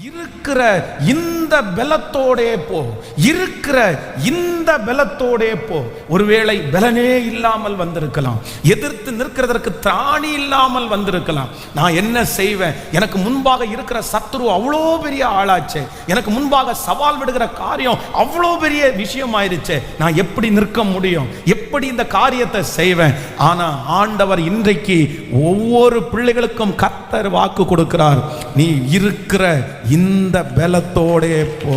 இருக்கிற இந்த பலத்தோடே போ, இருக்கிற இந்த பலத்தோடே போ. ஒருவேளை பலனே இல்லாமல் வந்திருக்கலாம், எதிர்த்து நிற்கிறதற்கு திராணி இல்லாமல் வந்திருக்கலாம். நான் என்ன செய்வேன், எனக்கு முன்பாக இருக்கிற சத்துரு அவ்வளோ பெரிய ஆளாச்சே, எனக்கு முன்பாக சவால் விடுகிற காரியம் அவ்வளோ பெரிய விஷயம் ஆயிருச்சே, நான் எப்படி நிற்க முடியும், எப்படி இந்த காரியத்தை செய்வேன்? ஆனா ஆண்டவர் இன்றைக்கு ஒவ்வொரு பிள்ளைகளுக்கும் கர்த்தர் வாக்கு கொடுக்கிறார். நீ இருக்கிற இந்த பலத்தோடே போ.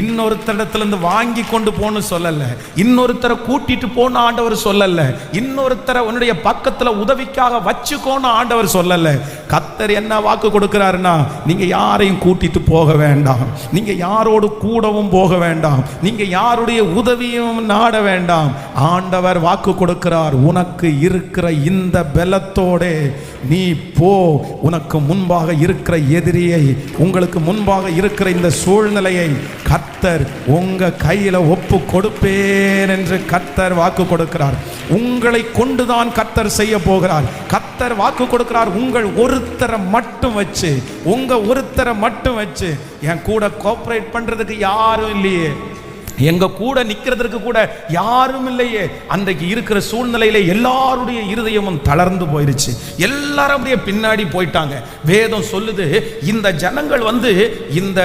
இன்னொருத்தரிடத்திலிருந்து வாங்கி கொண்டு போன்னு சொல்லல, இன்னொருத்தரை கூட்டிட்டு போன ஆண்டவர் சொல்லல, இன்னொருத்தரை உன்னுடைய பக்கத்துல உதவிக்காக வச்சுக்கோன்னு ஆண்டவர் சொல்லல. கர்த்தர் என்ன வாக்கு கொடுக்கிறாருன்னா, நீங்க யாரையும் கூட்டிட்டு போக வேண்டாம், நீங்க யாரோடு கூடவும் போக வேண்டாம், நீங்க யாருடைய உதவியும் நாட வேண்டாம். ஆண்டவர் வாக்கு கொடுக்கிறார், உனக்கு இருக்கிற இந்த பலத்தோட நீ போ. உனக்கு முன்பாக இருக்கிற எதிரியை, உங்களுக்கு முன்பாக இருக்கிற இந்த சூழ்நிலையை கர்த்தர் உங்க கையில ஒப்பு கொடுப்பேன் என்று கர்த்தர் வாக்கு கொடுக்கிறார். உங்களை கொண்டுதான் கர்த்தர் செய்ய போகிறார். கர்த்தர் வாக்கு கொடுக்கிறார், உங்கள் ஒருத்தரை மட்டும் வச்சு, உங்க ஒருத்தரை மட்டும் வச்சு. என் கூட கோஆபரேட் பண்றதுக்கு யாரும் இல்லையே, எங்க கூட நிக்கிறதுக்கு கூட யாரும் இல்லையே. அன்றைக்கு இருக்கிற சூழ்நிலையில எல்லாருடைய இருதயமும் தளர்ந்து போயிருச்சு, எல்லாரும் அப்படியே பின்னாடி போயிட்டாங்க. வேதம் சொல்லுது, இந்த ஜனங்கள் இந்த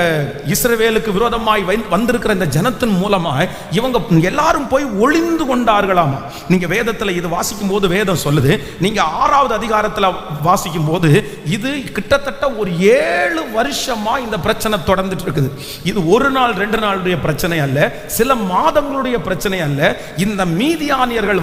இஸ்ரவேலுக்கு விரோதமாய் வந்திருக்கிற இந்த ஜனத்தின் மூலமாய் இவங்க எல்லாரும் போய் ஒளிந்து கொண்டார்களாமா. நீங்க வேதத்துல இது வாசிக்கும் போது வேதம் சொல்லுது, நீங்க 6வது அதிகாரத்துல வாசிக்கும் போது இது கிட்டத்தட்ட ஒரு 7 வருஷமா இந்த பிரச்சனை தொடர்ந்துட்டு இருக்குது. இது ஒரு நாள் 2 நாளுடைய பிரச்சனை அல்ல, சில மாதங்களுடைய பிரச்சனை அல்ல. இந்த மீதியானியர்கள்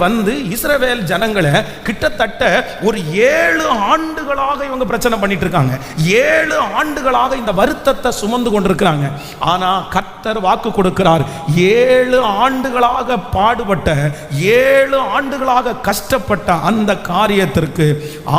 இஸ்ரவேல் ஜனங்களை கிட்டத்தட்ட ஒரு 7 ஆண்டுகளாக இவங்க பிரச்சனை பண்ணிட்டு இருக்காங்க. 7 ஆண்டுகளாக இந்த வருத்தத்தை சுமந்து கொண்டிருக்கிறாங்க. ஆனா கர்த்தர் வாக்கு கொடுக்கிறார், 7 ஆண்டுகளாக பாடுபட்ட, 7 ஆண்டுகளாக கஷ்டப்பட்ட அந்த காரியத்திற்கு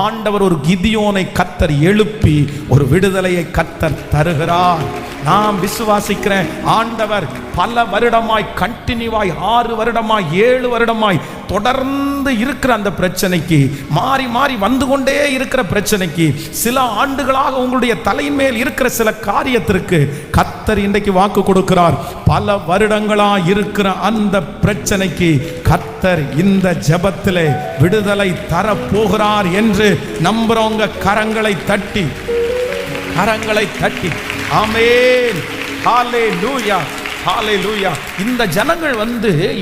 ஆண்டவர் ஒரு கிதியோனை கர்த்தர் எழுப்பி ஒரு விடுதலையை கர்த்தர் தருகிறார். நான் விசுவாசிக்கிறேன், ஆண்டவர் பல வருடமாய் கண்டினியூவாய் 6 வருடமாய் 7 வருடமாய் தொடர்ந்து இருக்கிற அந்த பிரச்சனைக்கு, மாறி மாறி வந்து கொண்டே இருக்கிற பிரச்சனைக்கு, சில ஆண்டுகளாக உங்களுடைய தலையின் மேல் இருக்கிற சில காரியத்திற்கு கர்த்தர் இன்றைக்கு வாக்கு கொடுக்கிறார். பல வருடங்களா இருக்கிற அந்த பிரச்சனைக்கு கர்த்தர் இந்த ஜெபத்திலே விடுதலை தர போகிறார் என்று நம்புறவங்க கரங்களை தட்டி ஆமென், ஹல்லேலூயா, ஹல்லேலூயா. இந்த ஜனங்கள்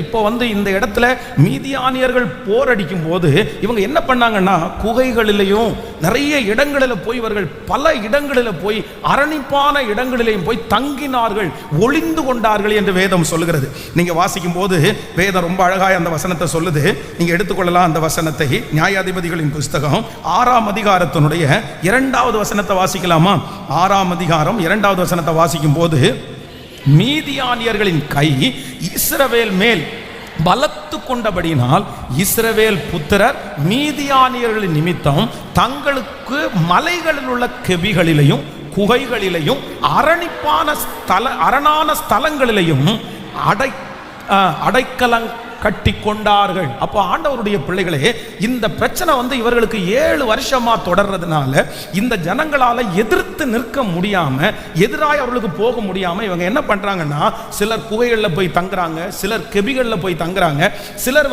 இப்போ இந்த இடத்துல மீதியானியர்கள் போரடிக்கும் போது இவங்க என்ன பண்ணாங்கன்னா, குகைகளிலையும் நிறைய இடங்களில் போய் இவர்கள் பல இடங்களில் போய் அரணிப்பான இடங்களிலேயும் போய் தங்கினார்கள், ஒளிந்து கொண்டார்கள் என்று வேதம் சொல்லுகிறது. நீங்க வாசிக்கும் போது வேதம் ரொம்ப அழகாய் அந்த வசனத்தை சொல்லுது. நீங்க எடுத்துக்கொள்ளலாம் அந்த வசனத்தை. நியாயாதிபதிகளின் புஸ்தகம் 6ஆம் அதிகாரத்தினுடைய 2வது வசனத்தை வாசிக்கலாமா? 6ஆம் அதிகாரம் 2வது வசனத்தை வாசிக்கும் போது, மீதியானியர்களின் கை இஸ்ரவேல் மேல் பலத்து கொண்டபடியினால் இஸ்ரவேல் புத்திரர் மீதியானியர்களின் நிமித்தம் தங்களுக்கு மலைகளில் உள்ள கெபிகளிலையும் குகைகளிலையும் அரணான ஸ்தலங்களிலையும் அடைக்கலம் கட்டி கொண்டார்கள். அப்போ ஆண்டவருடைய பிள்ளைகளே, இந்த பிரச்சனை இவர்களுக்கு 7 வருஷமா தொடர்றதுனால இந்த ஜனங்களால எதிர்த்து நிற்க முடியாம, எதிராய் அவர்களுக்கு போக முடியாம இவங்க என்ன பண்றாங்கன்னா, சிலர் குகைகளில் போய் தங்குறாங்க, சிலர் கெபிகளில் போய் தங்குறாங்க, சிலர்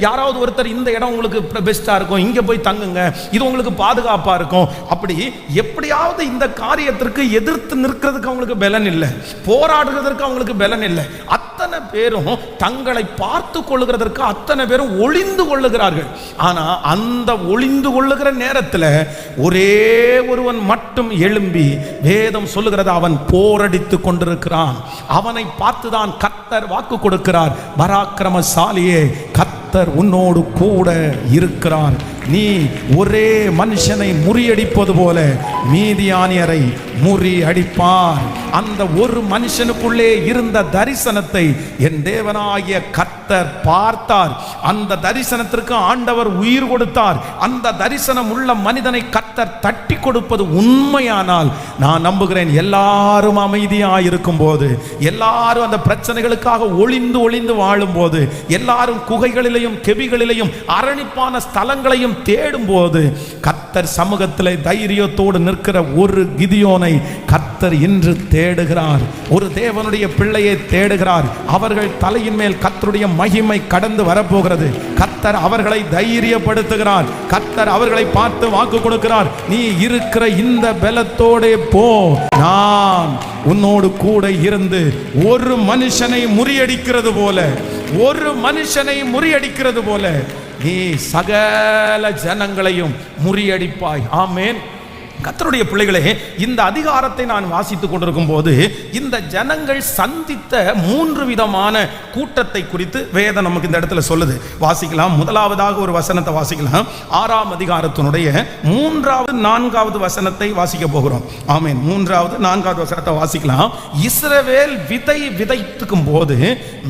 யாராவது ஒருத்தர் இந்த இடம் உங்களுக்கு பெஸ்டா இருக்கும், இங்க போய் தங்குங்க, இது உங்களுக்கு பாதுகாப்பா இருக்கும். அப்படி எப்படியாவது இந்த காரியத்திற்கு எதிர்த்து நிற்கிறதுக்கு அவங்களுக்கு பலன் இல்லை, போராடுகிறதுக்கு அவங்களுக்கு பலன் இல்லை. அத்தனை பேரும் தங்களை பார்த்து கொள்ளுகிறதற்கு அத்தனை பேரும் ஒளிந்து கொள்ளுகிறார்கள். ஆனா அந்த ஒளிந்து கொள்ளுகிற நேரத்தில் ஒரே ஒருவன் மட்டும் எழும்பி, வேதம் சொல்லுகிறது, அவன் போரடித்து கொண்டிருக்கிறான். அவனை பார்த்துதான் கர்த்தர் வாக்கு கொடுக்கிறார், பராக்கிரமசாலியே, கர்த்தர் உன்னோடு கூட இருக்கிறார். நீ ஒரே மனுஷனை முறியடிப்பது போல மீதியானியரை முறியடிப்பார். அந்த ஒரு மனுஷனுக்குள்ளே இருந்த தரிசனத்தை என் தேவனாகிய கர்த்தர் பார்த்தார். அந்த தரிசனத்திற்கு ஆண்டவர் உயிர் கொடுத்தார். அந்த தரிசனம் உள்ள மனிதனை கர்த்தர் தட்டி கொடுப்பது உண்மையானால் நான் நம்புகிறேன், எல்லாரும் அமைதியாயிருக்கும் போது, எல்லாரும் அந்த பிரச்சனைகளுக்காக ஒளிந்து வாழும் போது, எல்லாரும் குகைகளிலையும் கெபிகளிலையும் அரணிப்பான ஸ்தலங்களையும் தேடும் போது கர்த்தர் கர்த்தர் சமூகத்தில் தைரியத்தோடு நிற்கிற ஒரு கிதியோனை கர்த்தர் இன்று தேடுகிறார். ஒரு தேவனுடைய பிள்ளையை தேடுகிறார். அவர்கள் தலையின் மேல் கர்த்தருடைய மகிமை கடந்து வரப்போகிறது. கர்த்தர் அவர்களை தைரியப்படுத்துகிறார். கர்த்தர் அவர்களை பார்த்து வாக்கு கொடுக்கிறார். நீ இருக்கிற இந்த பலத்தோடே போ, நான் உன்னோடு கூட இருந்து ஒரு மனுஷனை முறியடிக்கிறது போல நீ சகல ஜனங்களையும் முறியடிப்பாய். ஆமென். கர்த்தருடைய பிள்ளைகளே, இந்த அதிகாரத்தை நான் வாசித்துக் கொண்டிருக்கும் போது இந்த ஜனங்கள் சந்தித்த 3 விதமான கூட்டத்தை குறித்து வேதம் நமக்கு இந்த இடத்துல சொல்லுது. வாசிக்கலாம். முதலாவதாக ஒரு வசனத்தை வாசிக்கலாம். 6ஆம் அதிகாரத்தினுடைய 3வது 4வது வசனத்தை வாசிக்க போகிறோம். ஆமென். 3வது 4வது வசனத்தை வாசிக்கலாம். இஸ்ரவேல் விதை விதைத்துக்கும் போது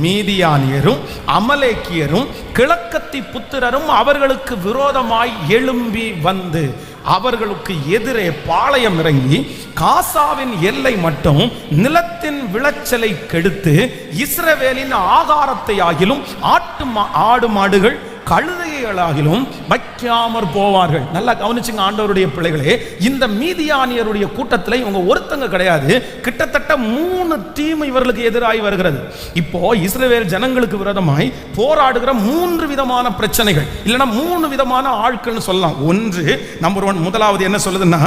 மீதியானியரும் அமலேக்கியரும் கிழக்கத்தி புத்திரரும் அவர்களுக்கு விரோதமாய் எழும்பி வந்து அவர்களுக்கு எதிரே பாளையம் இறங்கி காசாவின் எல்லை மட்டும் நிலத்தின் விளைச்சலை கெடுத்து இஸ்ரவேலின் ஆகாரத்தை ஆகிலும் ஆடு மாடுகள் கழுதைகளாகிலும் வைக்காமற் போவார்கள். நல்லா கவனிச்சுங்க ஆண்டவருடைய பிள்ளைகளே. இந்த மீதியானியருடைய கூட்டத்தில் இவங்க ஒருத்தங்க கிடையாது. கிட்டத்தட்ட 3 டீம் இவர்களுக்கு எதிராகி வருகிறது. இப்போ இஸ்ரவேல் ஜனங்களுக்கு விரோதமாய் போராடுகிற 3 விதமான பிரச்சனைகள், இல்லைன்னா 3 விதமான ஆட்கள்னு சொல்லலாம். ஒன்று, நம்பர் 1, முதலாவது என்ன சொல்லுதுன்னா,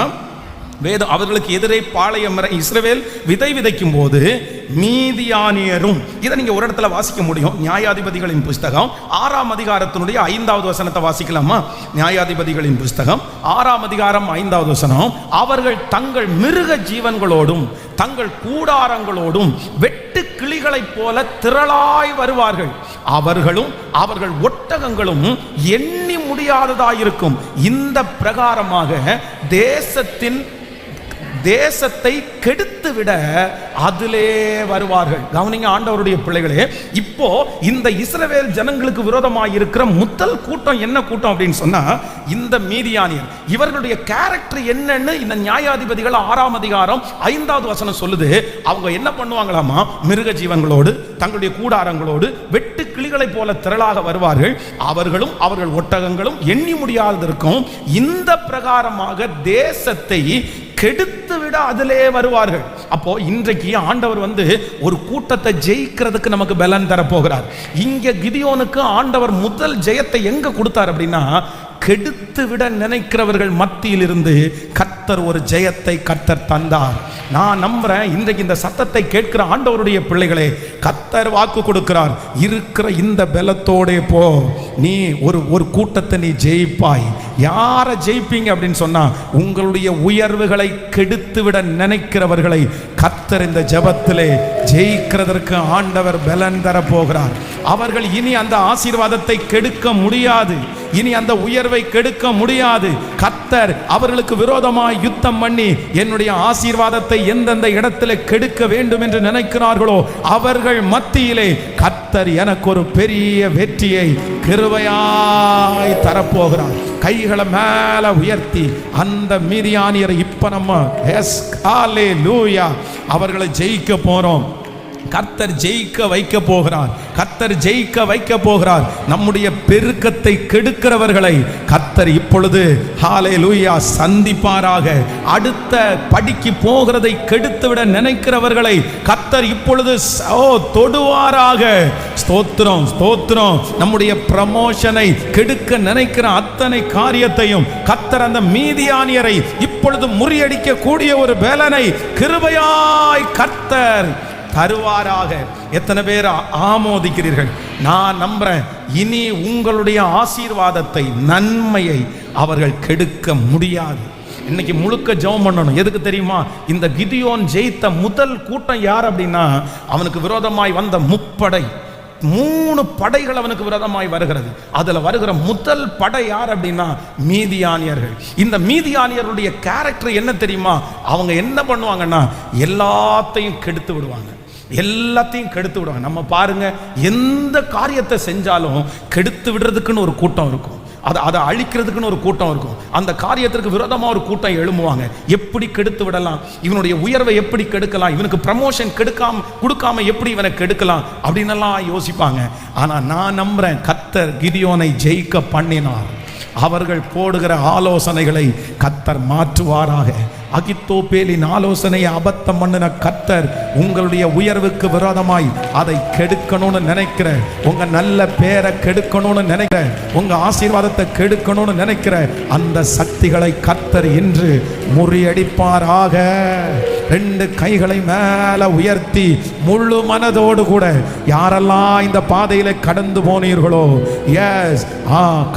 வேதம் அவர்களுக்கு எதிரே பாளையம் இஸ்ரவேல் விதை விதைக்கும் போது மீதியானியரும். இதை நீங்க ஒரு இடத்துல வாசிக்க முடியும். நியாயாதிபதிகளின் புஸ்தகம் 6ஆம் அதிகாரத்தினுடைய 5வது வசனத்தை வாசிக்கலாமா? நியாயாதிபதிகளின் புஸ்தகம் 6ஆம் அதிகாரம் 5வது வசனம். அவர்கள் தங்கள் மிருக ஜீவன்களோடும் தங்கள் கூடாரங்களோடும் வெட்டு கிளிகளைப் போல திரளாய் வருவார்கள். அவர்களும் அவர்கள் ஒட்டகங்களும் எண்ணி முடியாததாயிருக்கும். இந்த பிரகாரமாக தேசத்தை கெடுத்து விட அதிலே வருவார்கள். கவனிங்க ஆண்டவருடைய பிள்ளைகளே. இப்போ இந்த இஸ்ரவேல் ஜனங்களுக்கு விரோதமாக இருக்கிற முதல் கூட்டம் என்ன கூட்டம் அப்படின்னு சொன்னா, இந்த மீதியானியர். இவர்களுடைய கேரக்டர் என்னன்னு இந்த நியாயாதிபதிகள் 6ஆம் அதிகாரம் 5வது வசனம் சொல்லுது. அவங்க என்ன பண்ணுவாங்களாமா? மிருக ஜீவன்களோடு தங்களுடைய கூடாரங்களோடு வெட்டு கிளிகளை போல திரளாக வருவார்கள். அவர்களும் அவர்கள் ஒட்டகங்களும் எண்ணி முடியாததற்கும் இந்த பிரகாரமாக தேசத்தை கெடுத்து விட அதிலே வருவார்கள். அப்போ இன்றைக்கு ஆண்டவர் ஒரு கூட்டத்தை ஜெயிக்கிறதுக்கு நமக்கு பலன் தர போகிறார். இங்க கிதியோனுக்கு ஆண்டவர் முதல் ஜெயத்தை எங்க கொடுத்தார் அப்படின்னா, கெடுத்து விட நினைக்கிறவர்கள் மத்தியில் இருந்து கர்த்தர் ஒரு ஜெயத்தை கர்த்தர் தந்தார். நான் நம்புறேன் இன்றைக்கு இந்த சத்தத்தை கேட்கிற ஆண்டவருடைய பிள்ளைகளே, கர்த்தர் வாக்கு கொடுக்கிறார். இருக்கிற இந்த பலத்தோட போ, நீ ஒரு கூட்டத்தை நீ ஜெயிப்பாய். யாரை ஜெயிப்பீங்க அப்படின்னு சொன்னா, உங்களுடைய உயர்வுகளை கெடுத்து விட நினைக்கிறவர்களை கர்த்தர் இந்த ஜெபத்திலே ஜெயிக்கிறதற்கு ஆண்டவர் பலன் தர போகிறார். அவர்கள் இனி அந்த ஆசீர்வாதத்தை கெடுக்க முடியாது. இனி அந்த உயர்வை கெடுக்க முடியாது. கர்த்தர் அவர்களுக்கு விரோதமாய் யுத்தம் பண்ணி என்னுடைய ஆசீர்வாதத்தை எந்தெந்த இடத்துல கெடுக்க வேண்டும் என்று நினைக்கிறார்களோ அவர்கள் மத்தியிலே கர்த்தர் எனக்கு ஒரு பெரிய வெற்றியை கிருபையாய் தரப்போகிறார். கைகளை மேல உயர்த்தி அந்த மீதியானியரை இப்ப நம்ம ஹalleluya அவர்களை ஜெயிக்க போறோம். கர்த்தர் ஜெயிக்க வைக்க போகிறார். கர்த்தர் ஜெயிக்க வைக்க போகிறார். நம்முடைய பெருக்கத்தை கெடுக்கிறவர்களை கர்த்தர் இப்பொழுது ஹalleluya சந்திப்பாராக. அடுத்த படிக்கு போகிறதை கெடுத்துவிட நினைக்கிறவர்களை கர்த்தர் இப்பொழுது தொடுவாராக. ஸ்தோத்திரம் ஸ்தோத்திரம். நம்முடைய ப்ரமோஷனை கெடுக்க நினைக்கிற அத்தனை காரியத்தையும் கர்த்தர் அந்த மீதியானியரை இப்பொழுது முறியடிக்க கூடிய ஒரு பலனை கிருபையாய் கர்த்தர் தருவாராக. எத்தனை பேர் ஆமோதிக்கிறீர்கள்? நான் நம்புறேன் இனி உங்களுடைய ஆசீர்வாதத்தை நன்மையை அவர்கள் கெடுக்க முடியாது. இன்னைக்கு முழுக்க ஜெபம் பண்ணணும். எதுக்கு தெரியுமா? இந்த கிதியோன் ஜெயித்த முதல் கூட்டம் யார் அப்படின்னா, அவனுக்கு விரோதமாய் வந்த 3 படைகள் அவனுக்கு விரோதமாய் வருகிறது. அதுல வருகிற முதல் படை யார் அப்படின்னா மீதியானியர்கள். இந்த மீதியானியருடைய கேரக்டர் என்ன தெரியுமா? அவங்க என்ன பண்ணுவாங்கன்னா எல்லாத்தையும் கெடுத்து விடுவாங்க. நம்ம பாருங்க, எந்த காரியத்தை செஞ்சாலும் கெடுத்து விடுறதுக்குன்னு ஒரு கூட்டம் இருக்கும். அதை அழிக்கிறதுக்குன்னு ஒரு கூட்டம் இருக்கும். அந்த காரியத்திற்கு விரோதமாக ஒரு கூட்டம் எழும்புவாங்க. எப்படி கெடுத்து விடலாம், இவனுடைய உயர்வை எப்படி கெடுக்கலாம், இவனுக்கு ப்ரமோஷன் கொடுக்காம எப்படி இவனை கெடுக்கலாம் அப்படின்னு எல்லாம் யோசிப்பாங்க. ஆனால் நான் நம்புறேன் கர்த்தர் கிதியோனை ஜெயிக்க பண்ணினார். அவர்கள் போடுகிற ஆலோசனைகளை கர்த்தர் மாற்றுவாராக. அகித்தோப்பேலின் ஆலோசனையை அபத்தம் பண்ணின கர்த்தர் உங்களுடைய உயர்வுக்கு விரோதமாய் அதை கெடுக்கணும்னு நினைக்கிற, உங்க நல்ல பேரை கெடுக்கணும்னு நினைக்கிற, உங்க ஆசீர்வாதத்தை கெடுக்கணும்னு நினைக்கிற அந்த சக்திகளை கர்த்தர் இன்று முறியடிப்பாராக. 2 கைகளை மேல உயர்த்தி முழு மனதோடு கூட யாரெல்லாம் இந்த பாதையில கடந்து போனீர்களோ, எஸ்,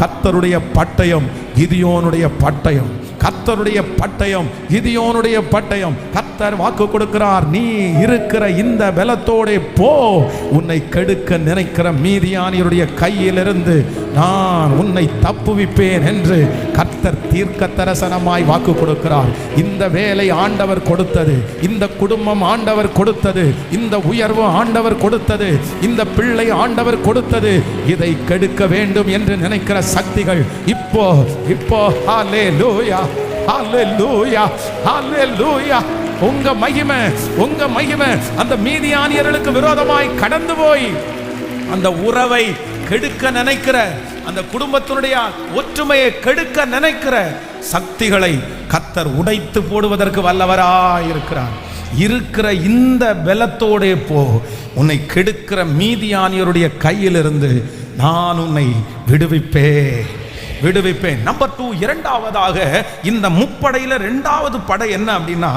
கர்த்தருடைய பட்டயம் கிதியோனுடைய பட்டயம், கர்த்தருடைய பட்டயம் கிதியோனுடைய பட்டயம். கர்த்தர் வாக்கு கொடுக்கிறார், நீ இருக்கிற இந்த பலத்தோட போ, உன்னை கெடுக்க நினைக்கிற மீதியானியருடைய கையிலிருந்து நான் உன்னை தப்புவிப்பேன் என்று கர்த்தர் தீர்க்க தரிசனமாய் வாக்கு கொடுக்கிறார். இந்த வேலை ஆண்டவர் கொடுத்தது, இந்த குடும்பம் ஆண்டவர் கொடுத்தது, இந்த உயர்வு ஆண்டவர் கொடுத்தது, இந்த பிள்ளை ஆண்டவர் கொடுத்தது. இதை கெடுக்க வேண்டும் என்று நினைக்கிற சக்திகள் இப்போ ஹல்லேலூயா, ஹல்லேலூயா, ஹல்லேலூயா. உங்க மகிமை அந்த மீதியானியர்களுக்கு விரோதமாய் கடந்து போய் அந்த உறவை கெடுக்க நினைக்கிற, அந்த குடும்பத்தினுடைய ஒற்றுமையை கெடுக்க நினைக்கிற சக்திகளை கர்த்தர் உடைத்து போடுவதற்கு வல்லவராயிருக்கிறார். இருக்கிற இந்த பலத்தோடே போ, உன்னை கெடுக்கிற மீதியானியருடைய கையிலிருந்து நான் உன்னை விடுவிப்பேன். நம்பர் 2, இரண்டாவதாக இந்த முப்படையில 2வது படை என்ன அப்படின்னா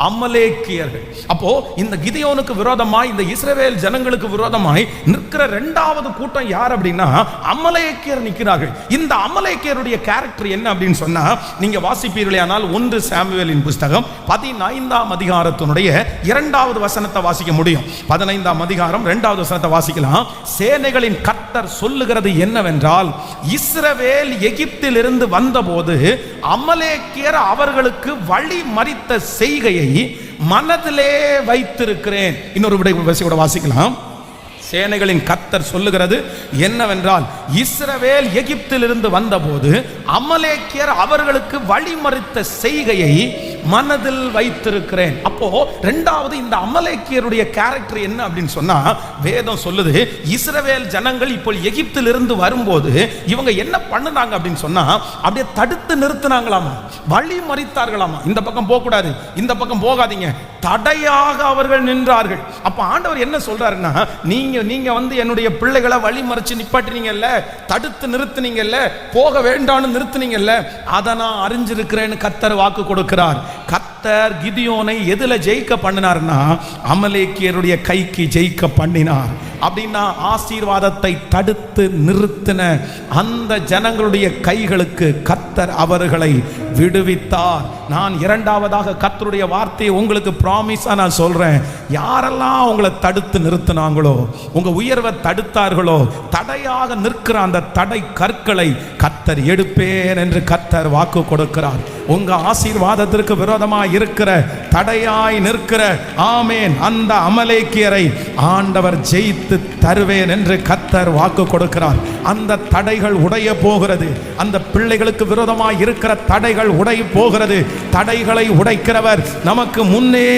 அமலேக்கியர்கள். அப்போ இந்த கிதியோனுக்கு விரோதமாய், இந்த இஸ்ரவேல் ஜனங்களுக்கு விரோதமாய் நிற்கிற 2வது கூட்டம் யார் அப்படின்னா அமலேக்கியர் நிற்கிறார்கள். இந்த அமலேக்கியருடைய கேரக்டர் என்ன அப்படின்னு சொன்னா, நீங்க வாசிப்பீர்களே ஆனால் 1 சாமுவேலின் புஸ்தகம் 15ஆம் அதிகாரத்தினுடைய 2வது வசனத்தை வாசிக்க முடியும். 15ஆம் அதிகாரம் 2வது வசனத்தை வாசிக்கலாம். சேனைகளின் கர்த்தர் சொல்லுகிறது என்னவென்றால், இஸ்ரவேல் எகிப்தில் இருந்து வந்தபோது அமலேக்கியர் அவர்களுக்கு வழி மறித்த செய்கையை மனதிலே வைத்திருக்கிறேன். இன்னொரு விட வாசிக்கலாம். சேனைகளின் கர்த்தர் சொல்லுகிறது என்னவென்றால், இஸ்ரவேல் எகிப்தில் இருந்து வந்தபோது அமலேக்கியர் அவர்களுக்கு வழிமறித்த செய்கையை மனதில் வைத்திருக்கிறேன். அப்போ 2வது இந்த அமலேக்கியருடைய கேரக்டர் என்ன அப்படின்னு சொன்னா, வேதம் சொல்லுது இஸ்ரவேல் ஜனங்கள் இப்போ எகிப்தில் இருந்து வரும்போது இவங்க என்ன பண்ணுனாங்க அப்படின்னு சொன்னா, அப்படியே தடுத்து நிறுத்தினாங்களாமா, வழி மறித்தார்களாமா. இந்த பக்கம் போக கூடாது, இந்த பக்கம் போகாதீங்க, தடையாக அவர்கள் நின்றார்கள். அப்ப ஆண்டவர் என்ன சொல்றாருன்னா, நீங்க வந்து என்னுடைய பிள்ளைகளை வழி மறிச்சு நிப்பாட்டினீங்கல்ல, தடுத்து நிறுத்தினீங்கல்ல, போக வேண்டாம்னு நிறுத்தினீங்கல்ல, அதை நான் அறிஞ்சிருக்கிறேன்னு கர்த்தர் வாக்கு கொடுக்கிறார். கர்த்தர் கிதியோனை எதுல ஜெயிக்க பண்ணினார்னா அமலேக்கியருடைய கைக்கு ஜெயிக்க பண்ணினார். அப்படின்னா ஆசீர்வாதத்தை தடுத்து நிறுத்தின அந்த ஜனங்களுடைய கைகளுக்கு கர்த்தர் அவர்களை விடுவித்தார். நான் 2வதாக கர்த்தருடைய வார்த்தையை உங்களுக்கு ப்ராமிஸா நான் சொல்றேன், யாரெல்லாம் உங்களை தடுத்து நிறுத்தினாங்களோ, உங்க உயர்வை தடுத்தார்களோ, தடையாக நிற்கிற அந்த தடை கற்களை கர்த்தர் எடுப்பேன் என்று கர்த்தர் வாக்கு கொடுக்கிறார். உங்க ஆசீர்வாதத்திற்கு விரோதமாய் இருக்கிற, தடையாய் நிற்கிற, ஆமேன், அந்த அமலேக்கியரை ஆண்டவர் ஜெயித்து தருவேன் என்று கர்த்தர் வாக்கு கொடுக்கிறார். அந்த தடைகள் உடைய போகிறது. அந்த பிள்ளைகளுக்கு விரோதமாய் இருக்கிற தடைகள் உடைய போகிறது. தடைகளை உடைக்கிறவர் நமக்கு முன்னே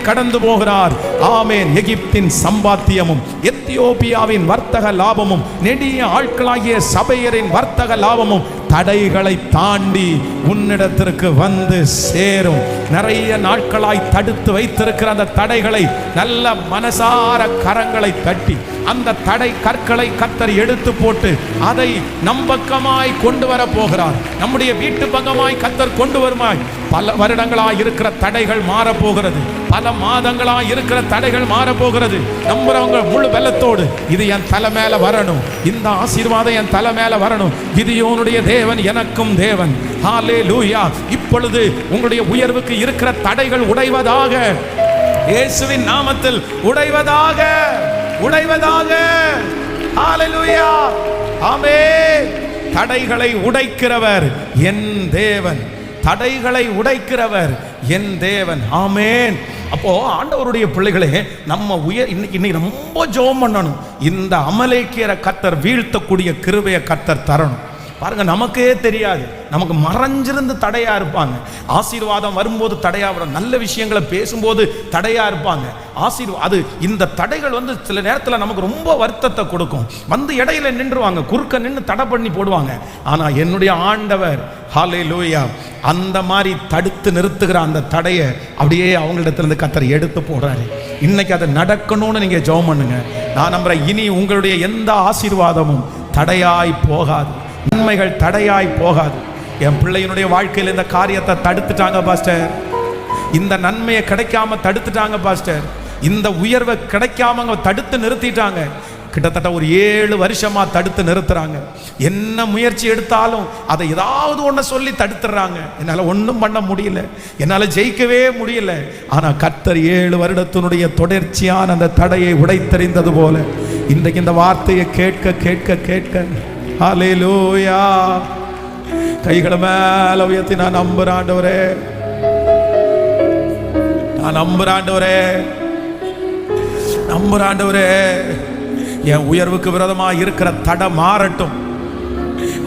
கடந்து போகிறார். ஆமேன். எகிப்தின் சம்பாத்தியமும் எத்தியோப்பியாவின் வர்த்தக லாபமும் நெடிய ஆட்களாகிய சபையரின் வர்த்தக லாபமும் தடைகளை தாண்டி உன்னிடத்திற்கு வந்து சேரும். நிறைய நாட்களாய் தடுத்து வைத்திருக்கிற அந்த தடைகளை நல்ல மனசார கரங்களை தட்டி அந்த தடை கற்களை கர்த்தர் எடுத்து போட்டு அதை நம்பக்கமாய் கொண்டு வர போகிறார். நம்முடைய வீட்டு பக்கமாய் கர்த்தர் கொண்டு வருமாய். பல வருடங்களாய் இருக்கிற தடைகள் மாறப்போகிறது. பல மாதங்களாய் இருக்கிற தடைகள் மாறப்போகிறது. நம்புறவங்க முழு பலத்தோடு இது என் தலை மேல வரணும், இந்த ஆசீர்வாதம் என் தலை மேல வரணும், கிதியோனுடைய தேவன் எனக்கும் தேவன். ஹல்லேலூயா. இப்பொழுது உங்களுடைய உயர்வுக்கு இருக்கிற தடைகள் உடைவதாக, இயேசுவின் நாமத்தில் உடைவதாக, உடைவதாக. ஹல்லேலூயா. ஆமென். தடைகளை உடைக்கிறவர் என் தேவன், தடைகளை உடைக்கிறவர் என் தேவன். ஆமென். அப்போ ஆண்டவருடைய பிள்ளைகளே, நம்ம இன்னைக்கு ரொம்ப ஜெபம் பண்ணணும். இந்த அமலேக்கியரை கர்த்தர் வீழ்த்தக்கூடிய கிருபையை கர்த்தர் தரணும். பாருங்க, நமக்கே தெரியாது, நமக்கு மறைஞ்சிருந்து தடையா இருப்பாங்க. ஆசீர்வாதம் வரும்போது தடையா வரும், நல்ல விஷயங்களை பேசும்போது தடையா இருப்பாங்க. அது இந்த தடைகள் வந்து சில நேரத்தில் நமக்கு ரொம்ப வருத்தத்தை கொடுக்கும். வந்து இடையில நின்றுவாங்க, குறுக்க நின்று தடை பண்ணி போடுவாங்க. ஆனா என்னுடைய ஆண்டவர் ஹல்லேலூயா அந்த மாதிரி தடுத்து நிறுத்துகிற அந்த தடையை அப்படியே அவங்களிடத்திலிருந்து கர்த்தர் எடுத்து போடுறாரு. இன்னைக்கு அது நடக்கணும்னு நீங்க ஜெபம் பண்ணுங்க. நான் நம்புறேன், இனி உங்களுடைய எந்த ஆசீர்வாதமும் தடையாய் போகாது, நன்மைகள் தடையாய் போகாது. என் பிள்ளையினுடைய வாழ்க்கையில் இந்த காரியத்தை தடுத்துட்டாங்க பாஸ்டர், இந்த நன்மையை கிடைக்காம தடுத்துட்டாங்க பாஸ்டர், இந்த உயர்வை கிடைக்காம தடுத்து நிறுத்திட்டாங்க. கிட்டத்தட்ட ஒரு 7 வருஷமா தடுத்து நிறுத்துறாங்க. என்ன முயற்சி எடுத்தாலும் அதை ஏதாவது ஒன்று சொல்லி தடுத்துறாங்க. என்னால் ஒன்றும் பண்ண முடியல, என்னால் ஜெயிக்கவே முடியல. ஆனால் கர்த்தர் 7 வருடத்தினுடைய தொடர்ச்சியான அந்த தடையை உடைத்தெறிந்தது போல இன்றைக்கு இந்த வார்த்தையை கேட்க கேட்க கேட்க ஹல்லேலூயா கைகளை மேல உயர்த்தி நான் நம்புறேன் ஆண்டவரே, நான் நம்புறேன் ஆண்டவரே, நம்புறேன் ஆண்டவரே. என் உயர்வுக்கு விரோதமா இருக்கிற தடை மாறட்டும்.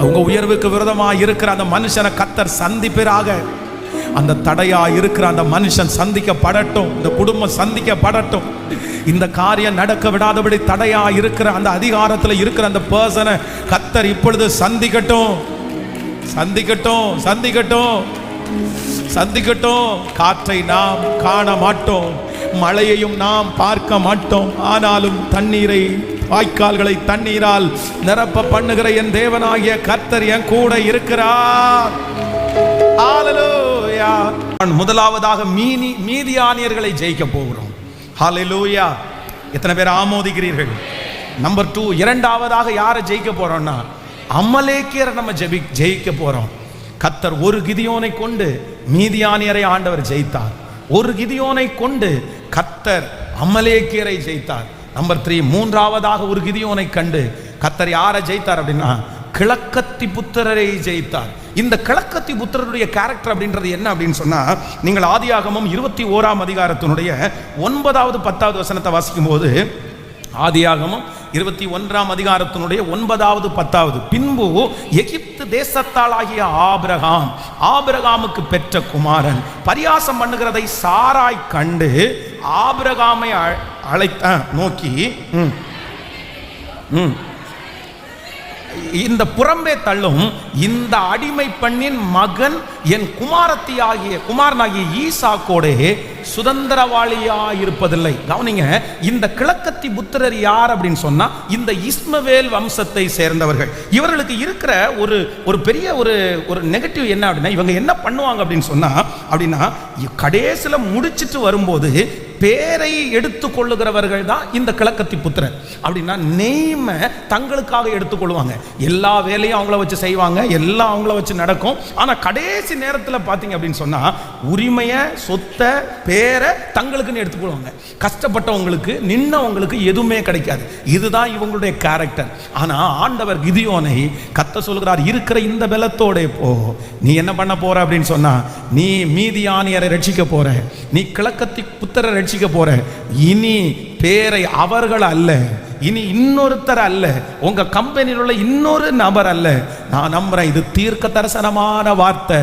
உங்க உயர்வுக்கு விரோதமா இருக்கிற அந்த மனுஷனை கர்த்தர் சந்திப்பீராக. அந்த தடையா இருக்கிற அந்த மனுஷன் சந்திக்கப்படட்டும், இந்த குடும்பம் சந்திக்கப்படட்டும். இந்த காரியம் நடக்க விடாதபடி தடையா இருக்கிற அந்த அதிகாரத்தில் இருக்கிற அந்த பர்சனை கர்த்தர் இப்பொழுது சந்திக்கட்டும், சந்திக்கட்டும், சந்திக்கட்டும், சந்திக்கட்டும். காற்றை நாம் காண மாட்டோம், மழையையும் நாம் பார்க்க மாட்டோம். ஆனாலும் தண்ணீரை, வாய்க்கால்களை தண்ணீரால் நிரப்ப பண்ணுகிற என் தேவனாகிய கர்த்தர் என் கூட இருக்கிறார். ஹல்லேலூயா. முதலாவதாக மீதியானியர்களை ஜெயிக்க போகிறோம். ஹல்லேலூயா. எத்தனை பேர் ஆமோதிக்கிறீர்கள்? நம்பர் 2, இரண்டாவதாக யாரை ஜெயிக்க போறோம்னா அமலேக்கியரை நம்ம ஜெயிக்க போறோம். கர்த்தர் ஒரு கிதியோனை கொண்டு மீதியானியரை ஆண்டவர் ஜெயித்தார். ஒரு கிதியோனை கொண்டு கர்த்தர் அமலேக்கியரை ஜெயித்தார். நம்பர் 3, மூன்றாவதாக ஒரு கிதியோனை கண்டு கர்த்தர் யாரை ஜெயித்தார் அப்படின்னா கிழக்கத்தி புத்திரரை ஜெயித்தார். இந்த கிழக்கத்தி புத்திரருடைய கேரக்டர் அப்படின்றது என்ன அப்படின்னு சொன்னா, நீங்கள் ஆதியாகமம் 21ஆம் அதிகாரத்தினுடைய 9வது 10வது வசனத்தை வாசிக்கும் போது, ஆதியாகமம் 21ஆம் அதிகாரத்தினுடைய 9வது 10வது, பின்பு எகிப்து தேசத்தாளாகிய ஆபிரகாமுக்கு பெற்ற குமாரன் பரியாசம் பண்ணுகிறதை சாராய் கண்டு ஆபிரகாமை நோக்கி இந்த புறம்பே தள்ளும் இந்த அடிமை பெண்ணின் மகன் என் குமாரனாகிய ஈசாக்கோடே சுதந்திரவாளியா இருப்பதில்லை. கவனிங்க, இந்த கிழக்கத்தி புத்திரர் யார் அப்படின்னு சொன்னா இந்த இஸ்மவேல் வம்சத்தை சேர்ந்தவர்கள். இவர்களுக்கு இருக்கிற ஒரு பெரிய ஒரு நெகட்டிவ் என்ன அப்படின்னா, இவங்க என்ன பண்ணுவாங்க அப்படின்னு சொன்னா, அப்படின்னா கடைசியில் முடிச்சிட்டு வரும்போது பேரை எடுத்துக் கொள்ளுகிறவர்கள் தான் இந்த கிழக்கத்தி புத்திரர். அப்படின்னா நெய்மை தங்களுக்காக எடுத்துக்கொள்வாங்க, எல்லா வேலையும் அவங்கள வச்சு செய்வாங்க, எல்லாம் அவங்கள வச்சு நடக்கும். ஆனா கடைசி நேரத்தில் பார்த்தீங்க அப்படின்னு சொன்னா உரிமையை, சொத்தை, பேரை தங்களுக்குன்னு எடுத்துக்கொள்வாங்க. கஷ்டப்பட்டவங்களுக்கு, நின்னவங்களுக்கு எதுவுமே கிடைக்காது. இதுதான் இவங்களுடைய கேரக்டர். ஆனா ஆண்டவர் கிதியோனை கத்த சொல்கிறார், இருக்கிற இந்த பலத்தோட போ, நீ என்ன பண்ண போற அப்படின்னு சொன்னா, நீ மீதியானியரை ரட்சிக்க போற, நீ கிழக்கத்தி புத்திரரை ரட்சிக்க போற. இனி பேரை அவர்கள் அல்ல, இனி இன்னொருத்தர் அல்ல, உங்க கம்பெனியில் உள்ள இன்னொரு நபர் அல்ல. நான் நம்புறேன், இது தீர்க்க தரிசனமான வார்த்தை.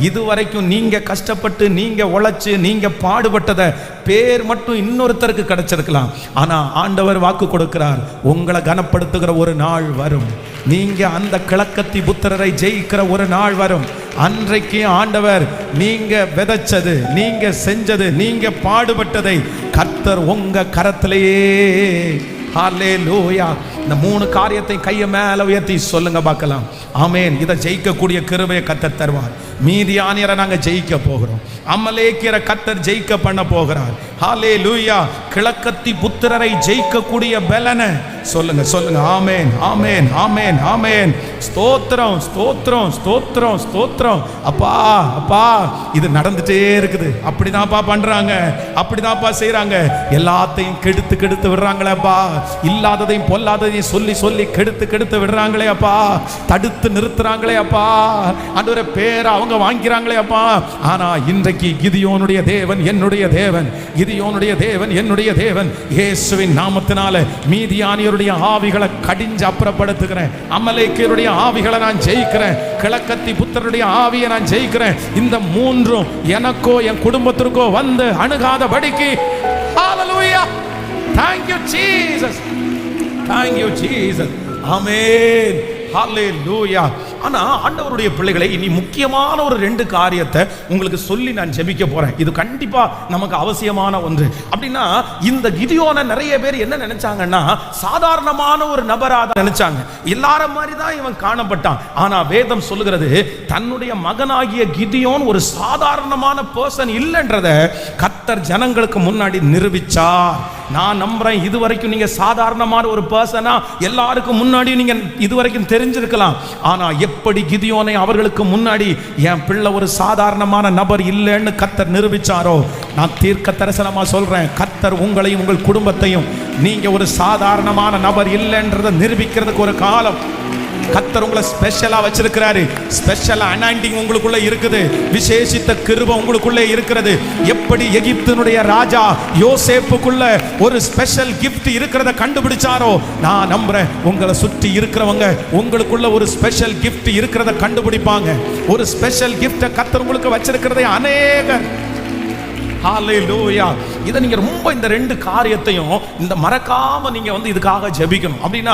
இதுவரைக்கும் நீங்க கஷ்டப்பட்டு, நீங்க உழைச்சு, நீங்க பாடுபட்டத பேர் மட்டும் இன்னொருத்தருக்கு கிடைச்சிருக்கலாம். ஆனா ஆண்டவர் வாக்கு கொடுக்கிறார், உங்களை கனப்படுத்துகிற ஒரு நாள் வரும், நீங்க அந்த கிழக்கத்தி புத்திரரை ஜெயிக்கிற ஒரு நாள் வரும். அன்றைக்கு ஆண்டவர் நீங்க விதைச்சது, நீங்க செஞ்சது, நீங்க பாடுபட்டதை கர்த்தர் உங்க கரத்திலேயே. ஹல்லேலூயா. இந்த 3 காரியத்தை கையை மேல உயர்த்தி சொல்லுங்க பார்க்கலாம். ஆமென். இதை ஜெயிக்கக்கூடிய கிருபையை கர்த்தர் தருவார். மீதியானியரை நாங்க ஜெயிக்க போகிறோம், அமலேக்கியரை கர்த்தர் ஜெயிக்க பண்ண போகிறார். ஹல்லேலூயா. கிழக்கத்தி புத்திரரை ஜெயிக்கக்கூடிய பலனை சொல்லுங்க, சொல்லுங்க. ஆமென், ஆமென், ஆமென், ஆமென். ஸ்தோத்திரம், ஸ்தோத்திரம், ஸ்தோத்திரம், ஸ்தோத்திரம். அப்பா, அப்பா, இது நடந்துட்டே இருக்குது. அப்படிதான்ப்பா பண்றாங்க, அப்படிதான்ப்பா செய்யறாங்க. எல்லாத்தையும் கெடுத்து கெடுத்து விடுறாங்களேப்பா, இல்லாததையும் பொல்லாததையும் சொல்லி சொல்லி கெடுத்து கெடுத்து விடுறாங்களே அப்பா, தடுத்து நிறுத்துறாங்களே அப்பா, ஆண்டவரே பேரை அவங்க வாங்கிறாங்களே அப்பா. ஆனா இன்றைக்கு கிதியோனுடைய தேவன் என்னுடைய தேவன், கிதியோனுடைய தேவன் என்னுடைய என்னுடைய தேவன் இயேசுவின் நாமத்தினால மீதியானியருடைய ஆவிகளை கடிஞ்சு அப்புறப்படுத்துகிறேன். அமலேக்கியருடைய ஆவிகளை நான் ஜெயிக்கிறேன். கிழக்கத்தி புத்தருடைய ஆவியை நான் ஜெயிக்கிறேன். இந்த மூன்றும் எனக்கோ என் குடும்பத்திற்கோ வந்து அணுகாதபடிக்கு. ஹalleluya. Thank you Jesus. Thank you Jesus. Amen. ஹalleluya. ஆனா ஆண்டவருடைய பிள்ளைகளை இனி முக்கியமான ஒரு 2 காரியத்தை உங்களுக்கு சொல்லி நான் ஜெபிக்க போறேன். இது கண்டிப்பா நமக்கு அவசியமான ஒன்று. அப்படின்னா இந்த கிதியோனை நிறைய பேர் என்ன நினைச்சாங்கன்னா சாதாரணமான ஒரு நபரா தான் நினைச்சாங்க. எல்லாரும் மாதிரி தான் இவன் காணப்பட்டான். ஆனா வேதம் சொல்லுகிறது தன்னுடைய மகனாகிய கிதியோன் ஒரு சாதாரணமான பர்சன் இல்லைன்றத கர்த்தர் ஜனங்களுக்கு முன்னாடி நிரூபிச்சார். நான் நம்புறேன் இதுவரைக்கும் நீங்க சாதாரணமான ஒரு பர்சனா எல்லாருக்கும் முன்னாடி நீங்க இதுவரைக்கும் தெரிஞ்சிருக்கலாம். ஆனா எப்படி கிதியோனை அவர்களுக்கு முன்னாடி என் பிள்ளை ஒரு சாதாரணமான நபர் இல்லைன்னு கர்த்தர் நிரூபிச்சாரோ, நான் தீர்க்க தரிசனமா சொல்றேன், கர்த்தர் உங்களையும் உங்கள் குடும்பத்தையும் நீங்க ஒரு சாதாரணமான நபர் இல்லைன்றதை நிரூபிக்கிறதுக்கு ஒரு காலம் கர்த்தர் உங்களை ஸ்பெஷலா வச்சிருக்கிறாரு. ஸ்பெஷல் அனாயிண்டிங் உங்களுக்குள்ள இருக்குது. விசேஷித்த கிருபை உங்களுக்குள்ளே இருக்கிறது. எப்படி எகிப்தினுடைய ராஜா யோசேப்புக்குள்ள ஒரு ஸ்பெஷல் கிஃப்ட் இருக்கிறத கண்டுபிடிச்சாரோ, நான் நம்புறேன் உங்களை சுற்றி இருக்கிறவங்க உங்களுக்குள்ள ஒரு ஸ்பெஷல் கிஃப்ட் இருக்கிறத கண்டுபிடிப்பாங்க. ஒரு ஸ்பெஷல் கிஃப்ட கர்த்தர் உங்களுக்கு வச்சிருக்கிறதை அநேகர். ஹalleluya. இத நீங்க ரொம்ப இந்த 2 காரியத்தையும் இந்த மறக்காம நீங்க வந்து இதுக்காக ஜெபிக்கணும். அப்படின்னா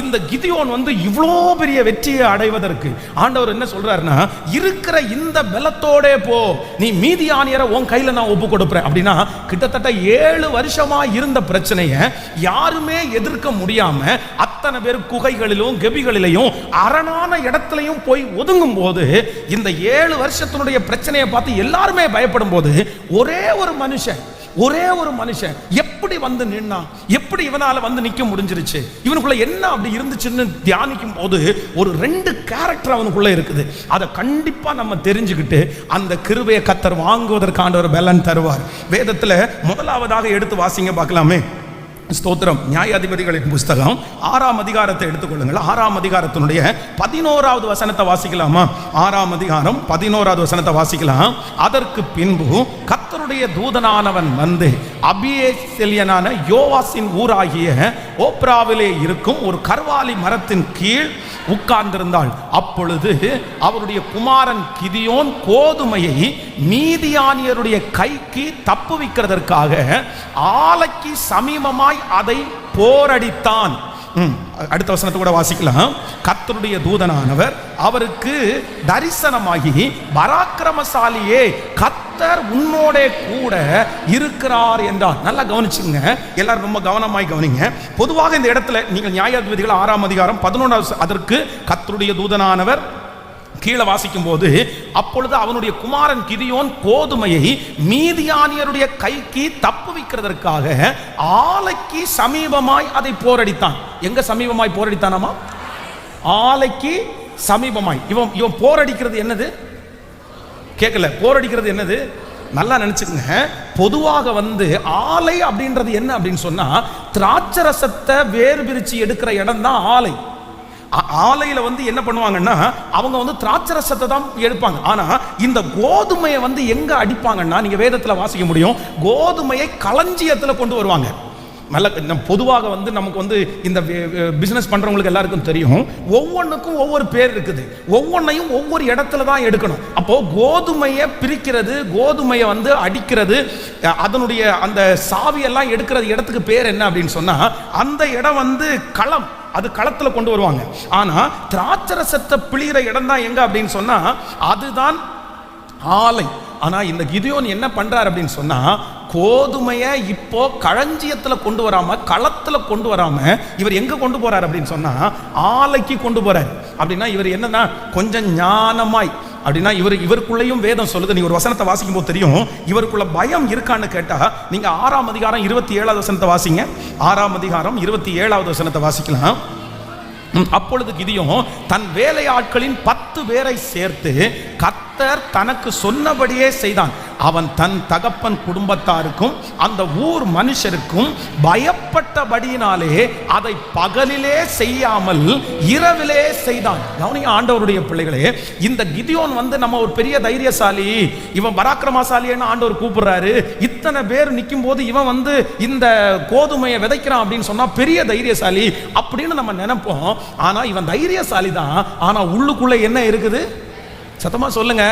இந்த கிதியோன் வந்து இவ்வளோ பெரிய வெற்றியை அடைவதற்கு ஆண்டவர் என்ன சொல்றாருன்னா, இருக்கிற இந்த பலத்தோட போ, நீ மீதியானியரை உன் கையில நான் ஒப்பு கொடுப்பேன். அப்படின்னா கிட்டத்தட்ட 7 வருஷமா இருந்த பிரச்சனையை யாருமே எதிர்க்க முடியாம அத்தனை பேர் குகைகளிலும் கெபிகளிலையும் அரணான இடத்துலையும் போய் ஒதுங்கும் போது இந்த 7 வருஷத்தினுடைய பிரச்சனையை பார்த்து எல்லாருமே பயப்படும் போது ஒரே ஒரு மனுஷன் எப்படி வந்து நின்னா, எப்படி இவனால வந்து நிக்க முடிஞ்சிருச்சு, இவனுக்குள்ள என்ன அப்படி இருந்துச்சுன்னு தியானிக்கும் போது ஒரு 2 கேரக்டர் அவனுக்குள்ள இருக்குது. அதை கண்டிப்பா நம்ம தெரிஞ்சுக்கிட்டு அந்த கிருபையை கர்த்தர் வாங்குவதற்கான ஒரு பலன் தருவார். வேதத்துல முதலாவதாக எடுத்து வாசிங்க பார்க்கலாமே. ஸ்தோத்திரம். நியாயாதிபதிகளின் புஸ்தகம் 6ஆம் அதிகாரத்தை எடுத்துக்கொள்ளுங்கள். 6ஆம் அதிகாரத்தினுடைய 11வது வசனத்தை வாசிக்கலாமா? 6ஆம் அதிகாரம் 11வது வசனத்தை வாசிக்கலாம். அதற்கு பின்பு கர்த்தருடைய தூதனானவன் வந்து அபியேசெலியனான யோவாசின் ஊராகிய ஓப்ராவிலே இருக்கும் ஒரு கர்வாலி மரத்தின் கீழ் உட்கார்ந்திருந்தாள். அப்பொழுது அவருடைய குமாரன் கிதியோன் கோதுமையை மீதியானியருடைய கைக்கு தப்புவிக்கிறதற்காக ஆலைக்கு சமீபமாய் அதை போரடித்தான். அடுத்த வசனத்தை கூட வாசிக்கலாம். கர்த்தருடைய தூதனானவர் அவருக்கு தரிசனமாகி, பராக்கிரமசாலியே, கர்த்தர் உன்னோட கூட இருக்கிறார் என்றார். நல்லா கவனிச்சுங்க, எல்லாரும் ரொம்ப கவனமாய் கவனிங்க. பொதுவாக இந்த இடத்துல நீங்கள் நியாயாதிபதிகள் 6ஆம் அதிகாரம் 11வது அதற்கு கர்த்தருடைய தூதனானவர் கீழே வாசிக்கும் போது, அப்பொழுது அவனுடைய குமாரன் கிதியோன் கோதுமையை மீதியானியருடைய கைக்கு தப்புவிக்கிறதற்காக ஆலைக்கு சமீபமாய் அதை போரடித்தான். எங்க சமீபமாய் போரடித்தானாமா? ஆலைக்கு சமீபமாய். இவன் போரடிக்கிறது என்னது? கேட்கல. போரடிக்கிறது என்னது? நல்லா நினைச்சுக்கங்க. பொதுவாக வந்து ஆலை அப்படின்றது என்ன அப்படின்னு சொன்னா, திராட்சரசத்தை வேறு பிரிச்சு எடுக்கிற இடம் தான் ஆலை. ஆலையில வந்து என்ன பண்ணுவாங்கன்னா அவங்க வந்து திராட்சரசத்தை தான் எடுப்பாங்க. ஆனா இந்த கோதுமையை வந்து எங்க அடிப்பாங்கன்னா, நீங்க வேதத்துல வாசிக்க முடியும், கோதுமையை களஞ்சியத்துல கொண்டு வருவாங்க. நல்ல பொதுவாக வந்து நமக்கு வந்து இந்த பிசினஸ் பண்றவங்களுக்கு எல்லாருக்கும் தெரியும், ஒவ்வொன்றுக்கும் ஒவ்வொரு பேர் இருக்குது. ஒவ்வொன்றையும் ஒவ்வொரு இடத்துல தான் எடுக்கணும். அப்போ கோதுமையை பிரிக்கிறது, கோதுமையை வந்து அடிக்கிறது, அதனுடைய அந்த சாவியெல்லாம் எடுக்கிறது இடத்துக்கு பேர் என்ன அப்படின்னு சொன்னா, அந்த இடம் வந்து களம். அது களத்துல கொண்டு வருவாங்க. ஆனா திராட்சரசத்தை பிழிகிற இடம் தான் எங்க அப்படின்னு சொன்னா அதுதான் ஆலை. ஆனா இந்த கிதியோன் என்ன பண்றாரு அப்படின்னு சொன்னா, கோதுமையை இப்போ களஞ்சியத்துல கொண்டு வராம, களத்துல கொண்டு வராம இவர் எங்க கொண்டு போறாரு அப்படின்னு சொன்னா ஆலைக்கு கொண்டு போறாரு. அப்படின்னா இவர் என்னன்னா கொஞ்சம் ஞானமாய், அப்படின்னா இவருக்குள்ளேயும் வேதம் சொல்லுது. நீ ஒரு வசனத்தை வாசிக்கும் போது தெரியும் இவருக்குள்ள பயம் இருக்கான்னு கேட்டா, நீங்க 6ஆம் அதிகாரம் 27வது வசனத்தை வாசிங்க. 6ஆம் அதிகாரம் 27வது வசனத்தை வாசிக்கலாம். அப்பொழுது கிதியோன் தன் வேலையாட்களின் 10 பேரை சேர்த்து கர்த்தர் தனக்கு சொன்னபடியே செய்தான். அவன் தன் தகப்பன் குடும்பத்தாருக்கும் அந்த ஊர் மனுஷருக்கும் பயப்பட்டபடியினாலே அதை பகலிலே செய்யாமல் இரவிலே செய்தான். கவனிங்க ஆண்டவருடைய பிள்ளைகளே, இந்த கிதியோன் நம்ம ஒரு பெரிய தைரியசாலி, இவன் பராக்கிரமசாலின்னு ஆண்டவர் கூப்பிடுறாரு. இத்தனை பேர் நிற்கும் போது இவன் இந்த கோதுமையை விதைக்கிறான் அப்படின்னு சொன்னா பெரிய தைரியசாலி அப்படின்னு நம்ம நினைப்போம். ஆனா இவன் தைரியசாலி தான். ஆனா உள்ளுக்குள்ள என்ன இருக்குது? சத்தமா சொல்லுங்க.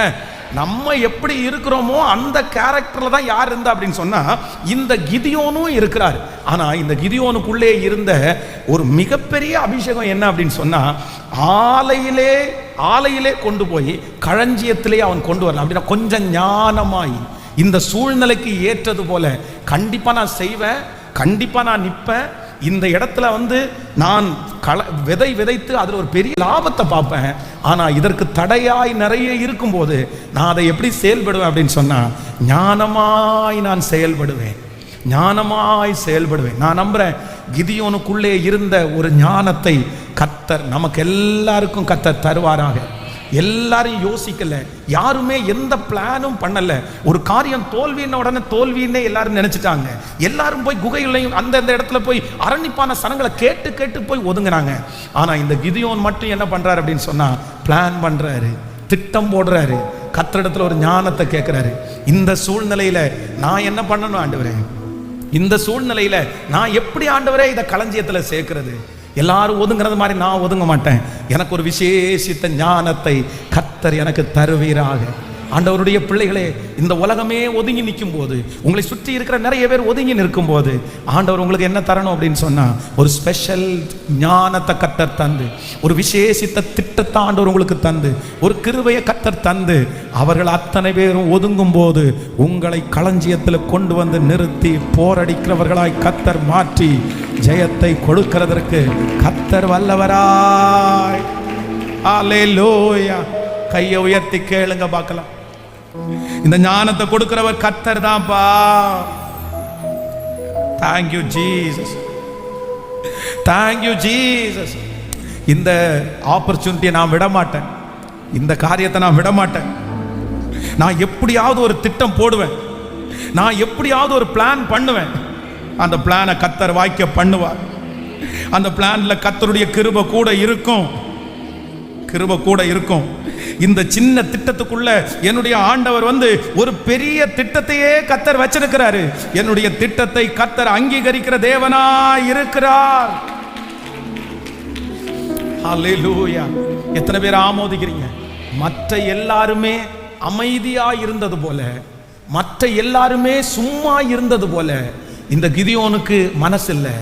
நம்ம எப்படி இருக்கிறோமோ அந்த கேரக்டர்ல தான் யார் இருந்தா அப்படின்னு சொன்னா இந்த கிதியோனும் இருக்கிறார். ஆனா இந்த கிதியோனுக்குள்ளே இருந்த ஒரு மிகப்பெரிய அபிஷேகம் என்ன அப்படின்னு சொன்னா, ஆலையிலே கொண்டு போய் களஞ்சியத்திலே அவன் கொண்டு வரலாம் அப்படின்னா கொஞ்சம் ஞானமாய் இந்த சூழ்நிலைக்கு ஏற்றது போல கண்டிப்பா நான் செய்வேன், கண்டிப்பா நான் நிற்பேன், இந்த இடத்துல நான் விதைத்து அதில் ஒரு பெரிய லாபத்தை பார்ப்பேன். ஆனால் இதற்கு தடையாய் நிறைய இருக்கும்போது நான் அதை எப்படி செயல்படுவேன் அப்படின்னு சொன்னால் ஞானமாய் நான் செயல்படுவேன். நான் நம்புறேன் கிதியோனுக்குள்ளே இருந்த ஒரு ஞானத்தை கர்த்தர் நமக்கு எல்லாருக்கும் கர்த்தர் தருவாராக. எல்லாரும் யோசிக்கல, யாருமே எந்த பிளானும் பண்ணல. ஒரு காரியம் தோல்வின உடனே தோல்வின்னே எல்லாரும் நினைச்சிட்டாங்க. எல்லாரும் போய் குகையிலையும் அந்த இடத்துல போய் அரணிப்பான சனங்களை கேட்டு போய் ஒதுங்கினாங்க. ஆனா இந்த கிதியோன் மட்டும் என்ன பண்றாரு அப்படின்னு சொன்னா பிளான் பண்றாரு, திட்டம் போடுறாரு, கர்த்தரிடத்துல ஒரு ஞானத்தை கேட்கிறாரு. இந்த சூழ்நிலையில நான் என்ன பண்ணணும் ஆண்டவரே? இந்த சூழ்நிலையில நான் எப்படி ஆண்டவரே இதை களஞ்சியத்துல சேர்க்கிறது? எல்லாரும் ஒதுங்கிறது மாதிரி நான் ஒதுங்க மாட்டேன். எனக்கு ஒரு விசேஷித்த ஞானத்தை கர்த்தர் எனக்கு தருவீராக. ஆண்டவருடைய பிள்ளைகளே, இந்த உலகமே ஒதுங்கி நிற்கும் போது, உங்களை சுற்றி இருக்கிற நிறைய பேர் ஒதுங்கி நிற்கும் போது ஆண்டவர் உங்களுக்கு என்ன தரணும் அப்படின்னு சொன்னா ஒரு ஸ்பெஷல் ஞானத்தை கர்த்தர் தந்து, ஒரு விசேஷித்த திட்டத்தை ஆண்டவர் உங்களுக்கு தந்து, ஒரு கிருபையை கர்த்தர் தந்து, அவர்கள் அத்தனை பேரும் ஒதுங்கும் போது உங்களை களஞ்சியத்தில் கொண்டு வந்து நிறுத்தி போரடிக்கிறவர்களாய் கர்த்தர் மாற்றி ஜெயத்தை கொடுக்கிறதற்கு கர்த்தர் வல்லவராய். அல்லேலூயா. கையை உயர்த்தி கேளுங்க பார்க்கலாம். இந்த ஞானத்தை கொடுக்கிறவர் கர்த்தர் தான்ப்பா. Thank you Jesus. Thank you Jesus. இந்த ஆப்பர்ச்சுனிட்டியை நான் விட மாட்டேன், இந்த காரியத்தை நான் விட மாட்டேன். நான் எப்படியாவது ஒரு திட்டம் போடுவேன், நான் எப்படியாவது ஒரு பிளான் பண்ணுவேன். அந்த பிளானை கர்த்தர் வாய்க்க பண்ணுவார். அந்த பிளான்ல கர்த்தருடைய கிருபை கூட இருக்கும். இந்த சின்ன திட்டத்துக்குள்ள என்னுடைய ஆண்டவர் ஒரு பெரிய திட்டத்தையே கர்த்தர் வச்சிருக்கிறாரு. என்னுடைய திட்டத்தை கர்த்தர் அங்கீகரிக்கிற தேவனாய் இருக்கிறார். ஹல்லேலூயா. எத்தனை பேர் ஆமோதிக்கிறீங்க? மற்ற எல்லாருமே அமைதியா இருந்தது போல, மற்ற எல்லாருமே சும்மா இருந்தது போல இந்த கிதியோனுக்கு மனசு இல்லை.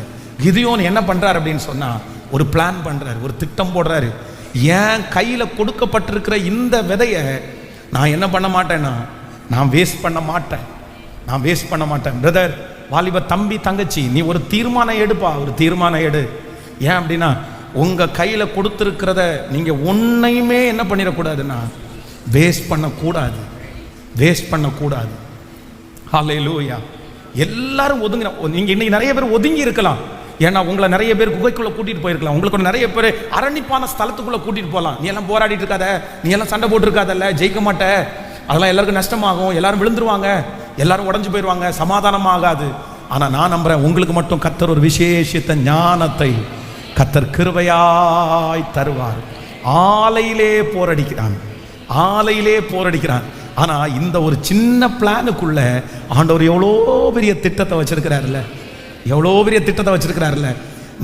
கிதியோன் என்ன பண்றாரு அப்படின்னு சொன்னா ஒரு பிளான் பண்றாரு, ஒரு திட்டம் போடுறாரு. என் கையில கொடுக்கப்பட்டிருக்கிற இந்த விதையை நான் என்ன பண்ண மாட்டேன்னா நான் வேஸ்ட் பண்ண மாட்டேன். பிரதர், வாலிப தம்பி, தங்கச்சி, நீ ஒரு தீர்மானம் எடுப்பா, ஒரு தீர்மானம் எடு. ஏன் அப்படின்னா உங்க கையில கொடுத்திருக்கிறத நீங்க ஒன்னையுமே என்ன பண்ணிடக்கூடாதுன்னா வேஸ்ட் பண்ணக்கூடாது. ஹல்லேலூயா. எல்லாரும் ஒதுங்க. நீங்க இன்னைக்கு நிறைய பேர் ஒதுங்கி இருக்கலாம். ஏன்னா உங்களை நிறைய பேர் குகைக்குள்ள கூட்டிட்டு போயிருக்கலாம். உங்களுக்கு நிறைய பேர் அரணிப்பான ஸ்தலத்துக்குள்ள கூட்டிட்டு போகலாம். நீ எல்லாம் போராடிட்டு இருக்காத, நீ எல்லாம் சண்டை போட்டு இருக்காதல்ல, ஜெயிக்க மாட்ட, அதெல்லாம் எல்லாருக்கும் நஷ்டமாகும், எல்லாரும் விழுந்துருவாங்க, எல்லாரும் உடஞ்சு போயிடுவாங்க, சமாதானம் ஆகாது. ஆனா நான் நம்புறேன் உங்களுக்கு மட்டும் கர்த்தர் ஒரு விசேஷித்த ஞானத்தை கர்த்தர் கிருபையாய் தருவார். ஆலையிலே போரடிக்கிறான். ஆனா இந்த ஒரு சின்ன பிளானுக்குள்ள ஆண்டவர் எவ்வளோ பெரிய திட்டத்தை வச்சிருக்கிறாருல்ல.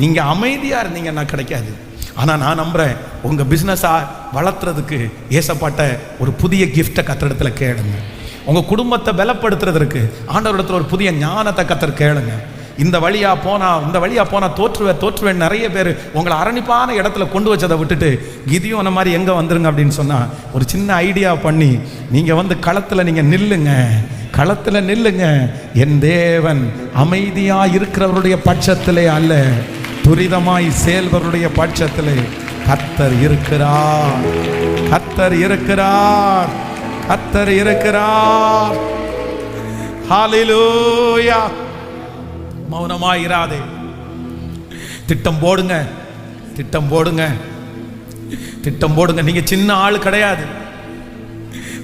நீங்க அமைதியா இருந்தீங்கன்னா கிடைக்காது. ஆனா நான் நம்புறேன் உங்க பிசினஸா வளர்த்துறதுக்கு ஏசப்பாட்ட ஒரு புதிய கிஃப்டை கர்த்தரிடத்துல கேளுங்க. உங்க குடும்பத்தை பலப்படுத்துறதுக்கு ஆண்டவரிடத்துல ஒரு புதிய ஞானத்தை கர்த்தர் கேளுங்க. இந்த வழியா போனா தோற்றுவேன் நிறைய பேர் உங்களை அரணிப்பான இடத்துல கொண்டு வச்சதை விட்டுட்டு கிதியோன மாதிரி எங்க வந்துருங்க அப்படின்னு சொன்னா ஒரு சின்ன ஐடியா பண்ணி நீங்க களத்துல நீங்க நில்லுங்க. என் தேவன் அமைதியா இருக்கிறவருடைய பட்சத்திலே அல்ல, துரிதமாய் செயல்பவருடைய பட்சத்திலே கர்த்தர் இருக்கிறார். ஹல்லேலூயா. மௌனமாயிராதே. திட்டம் போடுங்க. நீங்க சின்ன ஆள் கிடையாது.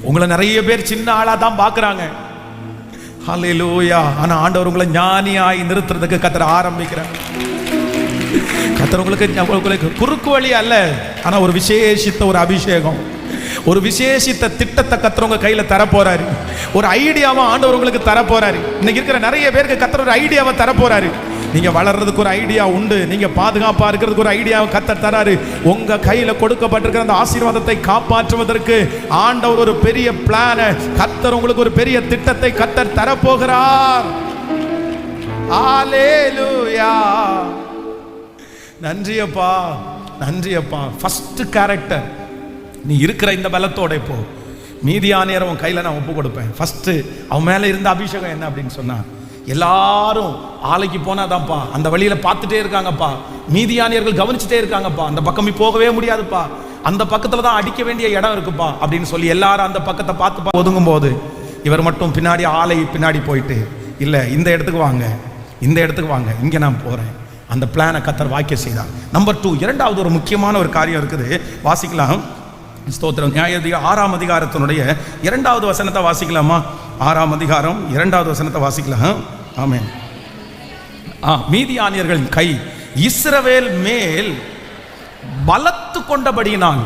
உங்களை நிறைய பேர் சின்ன ஆளா தான் பார்க்குறாங்க. ஹல்லேலூயா. ஆனா ஆண்டவர் உங்களை ஞானியாய் நிறுத்துறதுக்கு கர்த்தர் ஆரம்பிக்கிறார். கர்த்தர் உங்களுக்கு குறுக்கு வழி அல்ல, ஆனா ஒரு விசேஷித்த ஒரு அபிஷேகம், ஒரு விசேஷித்த திட்டத்தை கர்த்தர் உங்க கையில தரப்போறாரு. ஒரு ஐடியாவை ஆண்டவர் உங்களுக்கு தரப்போறாரு. இன்னைக்கு இருக்கிற நிறைய பேருக்கு கர்த்தர் ஒரு ஐடியாவை தரப்போறாரு. நீங்க வளர்றதுக்கு ஒரு ஐடியா உண்டு, நீங்க பாதுகாப்பா இருக்கிறதுக்கு ஒரு ஐடியாவை கர்த்தர் தராரு. உங்க கையில கொடுக்கப்பட்டிருக்கிற அந்த ஆசீர்வாதத்தை காப்பாற்றுவதற்கு ஆண்டவர் ஒரு பெரிய பிளான், கர்த்தர் உங்களுக்கு ஒரு பெரிய திட்டத்தை கர்த்தர் தரப்போகிறார். ஹல்லேலூயா. நன்றி அப்பா, நன்றி அப்பா. ஃபர்ஸ்ட் கேரக்டர், நீ இருக்கிற இந்த பலத்தோட போ. மீதியானியரை உன் கையில நான் ஒப்பு கொடுப்பேன். ஃபர்ஸ்ட் அவன் மேல இருந்த அபிஷேகம் என்ன அப்படின்னு சொன்னா, எல்லாரும் ஆலைக்கு போனாதான்ப்பா, அந்த வழியில பார்த்துட்டே இருக்காங்கப்பா, மீதியானியர்கள் கவனிச்சுட்டே இருக்காங்கப்பா, அந்த பக்கம் போகவே முடியாதுப்பா, அந்த பக்கத்துல தான் அடிக்க வேண்டிய இடம் இருக்குப்பா அப்படின்னு சொல்லி எல்லாரும் அந்த பக்கத்தை பார்த்து ஒதுங்கும் போது இவர் மட்டும் பின்னாடி ஆலை பின்னாடி போயிட்டு, இல்ல இந்த இடத்துக்கு வாங்க, இந்த இடத்துக்கு வாங்க, இங்க நான் போறேன். அந்த பிளானை கர்த்தர் வாக்கிய செய்தார். நம்பர் 2, இரண்டாவது ஒரு முக்கியமான ஒரு காரியம் இருக்குது, வாசிக்கலாம். ஸ்தோத்திரம். நியாயாதிபதிகள் 6ஆம் அதிகாரத்தினுடைய 2வது வசனத்தை வாசிக்கலாமா? 6ஆம் அதிகாரம் 2வது வசனத்தை வாசிக்கலாம். ஆமென். மீதியானியர்களின் கை இஸ்ரவேல் மேல் பலத்து கொண்டபடியினால்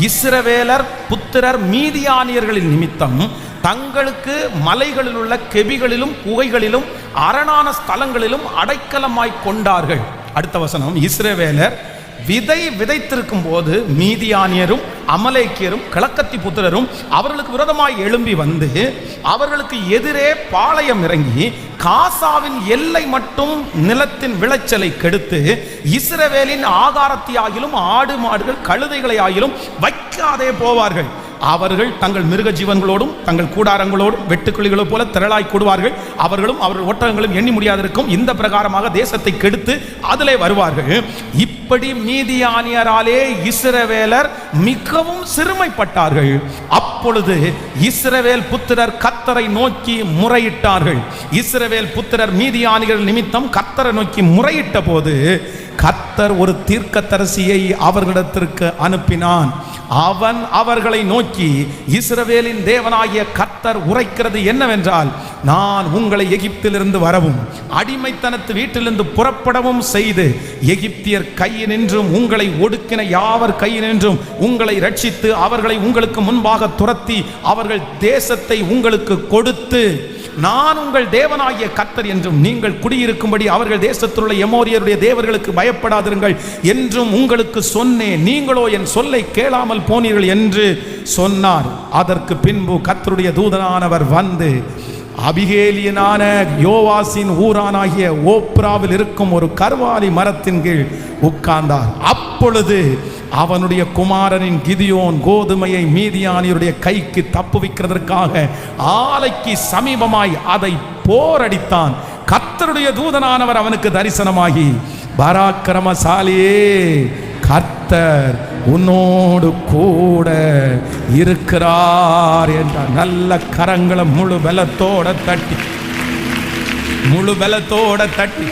இஸ்ரவேலர் புத்திரர் மீதியானியர்களின் நிமித்தம் தங்களுக்கு மலைகளில் உள்ள கெபிகளிலும் குகைகளிலும் அரணான ஸ்தலங்களிலும் அடைக்கலமாய் கொண்டார்கள். அடுத்த வசனம், இஸ்ரவேலர் விதை விதைத்திருக்கும் போது மீதியானியரும் அமலேக்கியரும் கிழக்கத்தி புத்திரரும் அவர்களுக்கு விரோதமாய் எழும்பி வந்து அவர்களுக்கு எதிரே பாளையம் இறங்கி காசாவின் எல்லை மட்டும் நிலத்தின் விளைச்சலை கெடுத்து இஸ்ரவேலின் ஆகாரத்தையாகிலும் ஆடு மாடுகள் கழுதைகளை ஆகிலும் வைக்காதே போவார்கள். அவர்கள் தங்கள் மிருக ஜீவன்களோடும் தங்கள் கூடாரங்களோடும் வெட்டுக்கிளிகளை போல திரளாய் கூடுவார்கள். அவர்களும் அவர்கள் ஒட்டகங்களும் எண்ணி முடியாதிருக்கும். இந்த பிரகாரமாக தேசத்தை கெடுத்து அதிலே வருவார்கள். இப்படி மீதியானியராலே இஸ்ரவேலர் மிகவும் சிறுமைப்பட்டார்கள். அப்பொழுது இஸ்ரவேல் புத்திரர் கர்த்தரை நோக்கி முறையிட்டார்கள். இஸ்ரவேல் புத்திரர் மீதியானியர்கள் நிமித்தம் கர்த்தரை நோக்கி முறையிட்ட போது கர்த்தர் ஒரு தீர்க்கதரிசியை அவர்களிடத்திற்கு அனுப்பினான். அவன் அவர்களை நோக்கி, இஸ்ரவேலின் தேவனாகிய கர்த்தர் உரைக்கிறது என்னவென்றால், நான் உங்களை எகிப்திலிருந்து வரவும் அடிமைத்தனத்து வீட்டிலிருந்து புறப்படவும் செய்து எகிப்தியர் கையினின்றும் உங்களை ஒடுக்கின யாவர் கையினின்றும் உங்களை ரட்சித்து அவர்களை உங்களுக்கு முன்பாக துரத்தி அவர்கள் தேசத்தை உங்களுக்கு கொடுத்து நான் உங்கள் தேவனாகிய கர்த்தர் என்றும் நீங்கள் குடியிருக்கும்படி அவர்கள் தேசத்திலுள்ள எமோரியருடைய தேவர்களுக்கு பயப்படாதிருங்கள் என்றும் உங்களுக்கு சொன்னேன். நீங்களோ என் சொல்லை கேளாமல் போனீர்கள் என்று சொன்னார். அதற்கு பின்பு கர்த்தருடைய தூதனானவர் வந்து அபிகேலியனான யோவாசின் ஊரானாகிய ஓப்ராவில் இருக்கும் ஒரு கர்வாலி மரத்தின் கீழ் உட்கார்ந்தார். அப்பொழுது அவனுடைய குமாரனின் கிதியோன் கோதுமையை மீதியானியருடைய கைக்கு தப்புவிக்கிறதற்காக ஆலைக்கு சமீபமாய் அதை போரடித்தான். கர்த்தருடைய தூதனானவர் அவனுக்கு தரிசனமாகி, பராக்கிரமசாலியே, கர்த்தர் உன்னோடு கூட இருக்கிறார் என்றார். நல்ல கரங்களை முழு பலத்தோட தட்டி, முழு பலத்தோட தட்டி,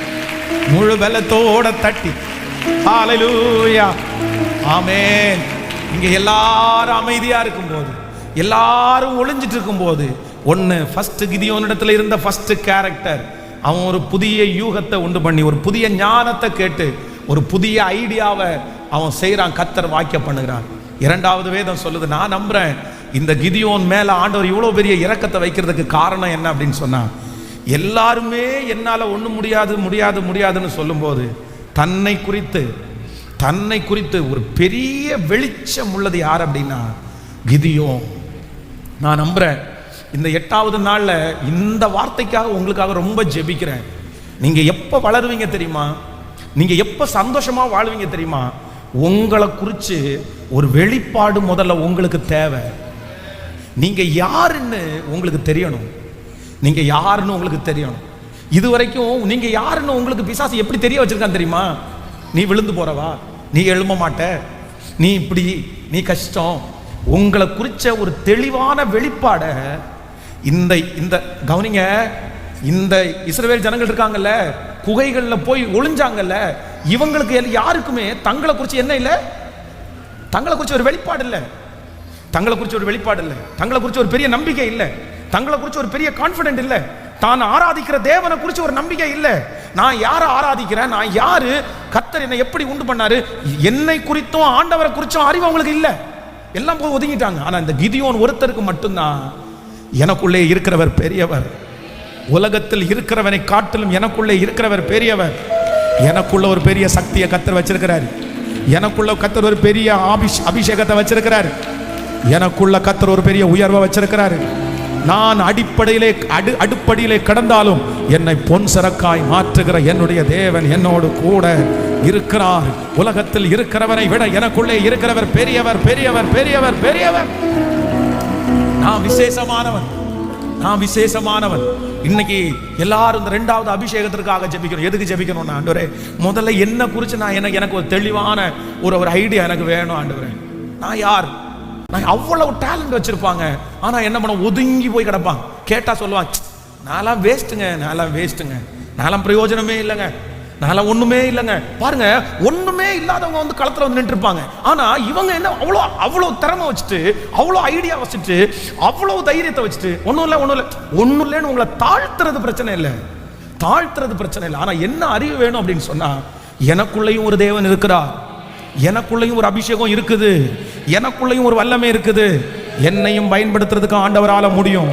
முழு பலத்தோட தட்டி, ஹல்லேலூயா, ஆமென். இங்க எல்லாரும் அமைதியா இருக்கும்போது, எல்லாரும் ஒளிஞ்சிட்டு இருக்கும்போது, ஒன்னு ஃபர்ஸ்ட் கிதியோனிடத்துல இருந்த ஃபர்ஸ்ட் கேரக்டர், அவன் ஒரு புதிய யூகத்தை உண்டு பண்ணி ஒரு புதிய ஞானத்தை கேட்டு ஒரு புதிய ஐடியாவை அவன் செய்யறான். கர்த்தர் வாக்கிய பண்ணுகிறான். இரண்டாவது வேதம் சொல்லுது, நான் நம்புறேன் இந்த கிதியோன் மேல ஆண்டவர் இவ்வளவு பெரிய இரக்கத்தை வைக்கிறதுக்கு காரணம் என்ன அப்படின்னு சொன்னா, எல்லாருமே என்னால ஒண்ணு முடியாது முடியாது முடியாதுன்னு சொல்லும் போது தன்னை குறித்து ஒரு பெரிய வெளிச்சம் உள்ளது யார் அப்படின்னா கிதியோன். நான் நம்புறேன் இந்த 8வது நாள்ல இந்த வார்த்தைக்காக உங்களுக்காக ரொம்ப ஜெபிக்கிறேன். நீங்க எப்ப வளருவீங்க தெரியுமா? நீங்க எப்ப சந்தோஷமா வாழ்வீங்க தெரியுமா? உங்களை குறித்து ஒரு வெளிப்பாடு முதல்ல உங்களுக்கு தேவை. நீங்க யாருன்னு உங்களுக்கு தெரியணும். நீங்க யாருன்னு உங்களுக்கு தெரியணும். இதுவரைக்கும் நீங்க யாருன்னு உங்களுக்கு பிசாசு எப்படி தெரிய வச்சிருக்கான் தெரியுமா? நீ விழுந்து போறவா, நீ எழும்ப மாட்ட, நீ இப்படி, நீ கஷ்டம். உங்களை குறிச்ச ஒரு தெளிவான வெளிப்பாட இந்த கவனிங்க, இந்த இஸ்ரவேல் ஜனங்கள் இருக்காங்கல்ல, குகைகள்ல போய் ஒளிஞ்சாங்கல்ல, இவங்களுக்கு யாருக்குமே தங்களை குறிச்சு என்ன இல்லை? தங்களை குறிச்சு ஒரு வெளிப்பாடு இல்லை. தங்களை குறிச்சு ஒரு வெளிப்பாடு இல்லை. தங்களை குறிச்சு ஒரு பெரிய நம்பிக்கை இல்லை. தங்களை குறிச்சு ஒரு பெரிய கான்ஃபிடென்ட் இல்லை. தான் ஆராதிக்கிற தேவனை குறித்து ஒரு நம்பிக்கை இல்லை. நான் யாரை ஆராதிக்கிறேன், நான் யாரு, கர்த்தர் என்னை எப்படி உண்டு பண்ணாரு, என்னை குறித்தும் ஆண்டவரை குறித்தும் அறிவு அவங்களுக்கு இல்லை. எல்லாம் போய் ஒதுங்கிட்டாங்க. ஆனா இந்த கிதியோன் ஒருத்தருக்கு மட்டும்தான், எனக்குள்ளே இருக்கிறவர் பெரியவர், உலகத்தில் இருக்கிறவனை காட்டிலும் எனக்குள்ளே இருக்கிறவர் பெரியவர், எனக்குள்ள ஒரு பெரிய சக்தியை கர்த்தர் வச்சிருக்கிறார், எனக்குள்ள கர்த்தர் ஒரு பெரிய அபிஷேகத்தை வச்சிருக்கிறார், எனக்குள்ள கர்த்தர் ஒரு பெரிய உயர்வை வச்சிருக்கிறார். நான் அடுப்படியிலே கடந்தாலும் என்னை பொன் சரக்காய் மாற்றுகிற என்னுடைய தேவன் என்னோடு கூட இருக்கிறார். உலகத்தில் இருக்கிறவரை விட எனக்குள்ளே இருக்கிறவர் பெரியவர், பெரியவர், பெரியவர், பெரியவர். நான் விசேஷமானவன், நான் விசேஷமானவன். இன்னைக்கு எல்லாரும் இந்த 2வது அபிஷேகத்திற்காக ஜெபிக்கணும். எதுக்கு ஜெபிக்கணும்? ஆண்டவரே, முதல்ல என்ன குறித்து நான் எனக்கு ஒரு தெளிவான ஒரு ஐடியா எனக்கு வேணும். ஆண்டவரே, நான் யார்? நான் அவ்வளவு டேலண்ட் வச்சிருப்பாங்க, ஆனா என்ன பண்ண, ஒதுங்கி போய் கிடப்பாங்க. கேட்டா சொல்லுவாங்க, நான்லாம் வேஸ்ட்டுங்க, நான்லாம் வேஸ்ட்டுங்க, நான்லாம் பிரயோஜனமே இல்லைங்க, நான்லாம் ஒண்ணுமே இல்லைங்க. பாருங்க, ஒண்ணுமே இல்லாதவங்க வந்து களத்துல வந்து நின்று இருப்பாங்க. ஆனா இவங்க என்ன அவ்வளவு திறமை வச்சுட்டு, அவ்வளவு ஐடியா வச்சுட்டு, அவ்வளவு தைரியத்தை வச்சுட்டு, ஒண்ணும் இல்லைன்னு உங்களை தாழ்த்துறது பிரச்சனை இல்லை, தாழ்த்துறது பிரச்சனை இல்லை. ஆனா என்ன அறிவு வேணும் அப்படின்னு சொன்னா, எனக்குள்ளேயும் ஒரு தேவன் இருக்கிறார், எனக்குள்ளேயும் ஒரு அபிஷேகம் இருக்குது, எனக்குள்ளேயும் ஒரு வல்லமை இருக்குது. என்னையும் பயன்படுத்துறதுக்கு ஆண்டவரால முடியும்,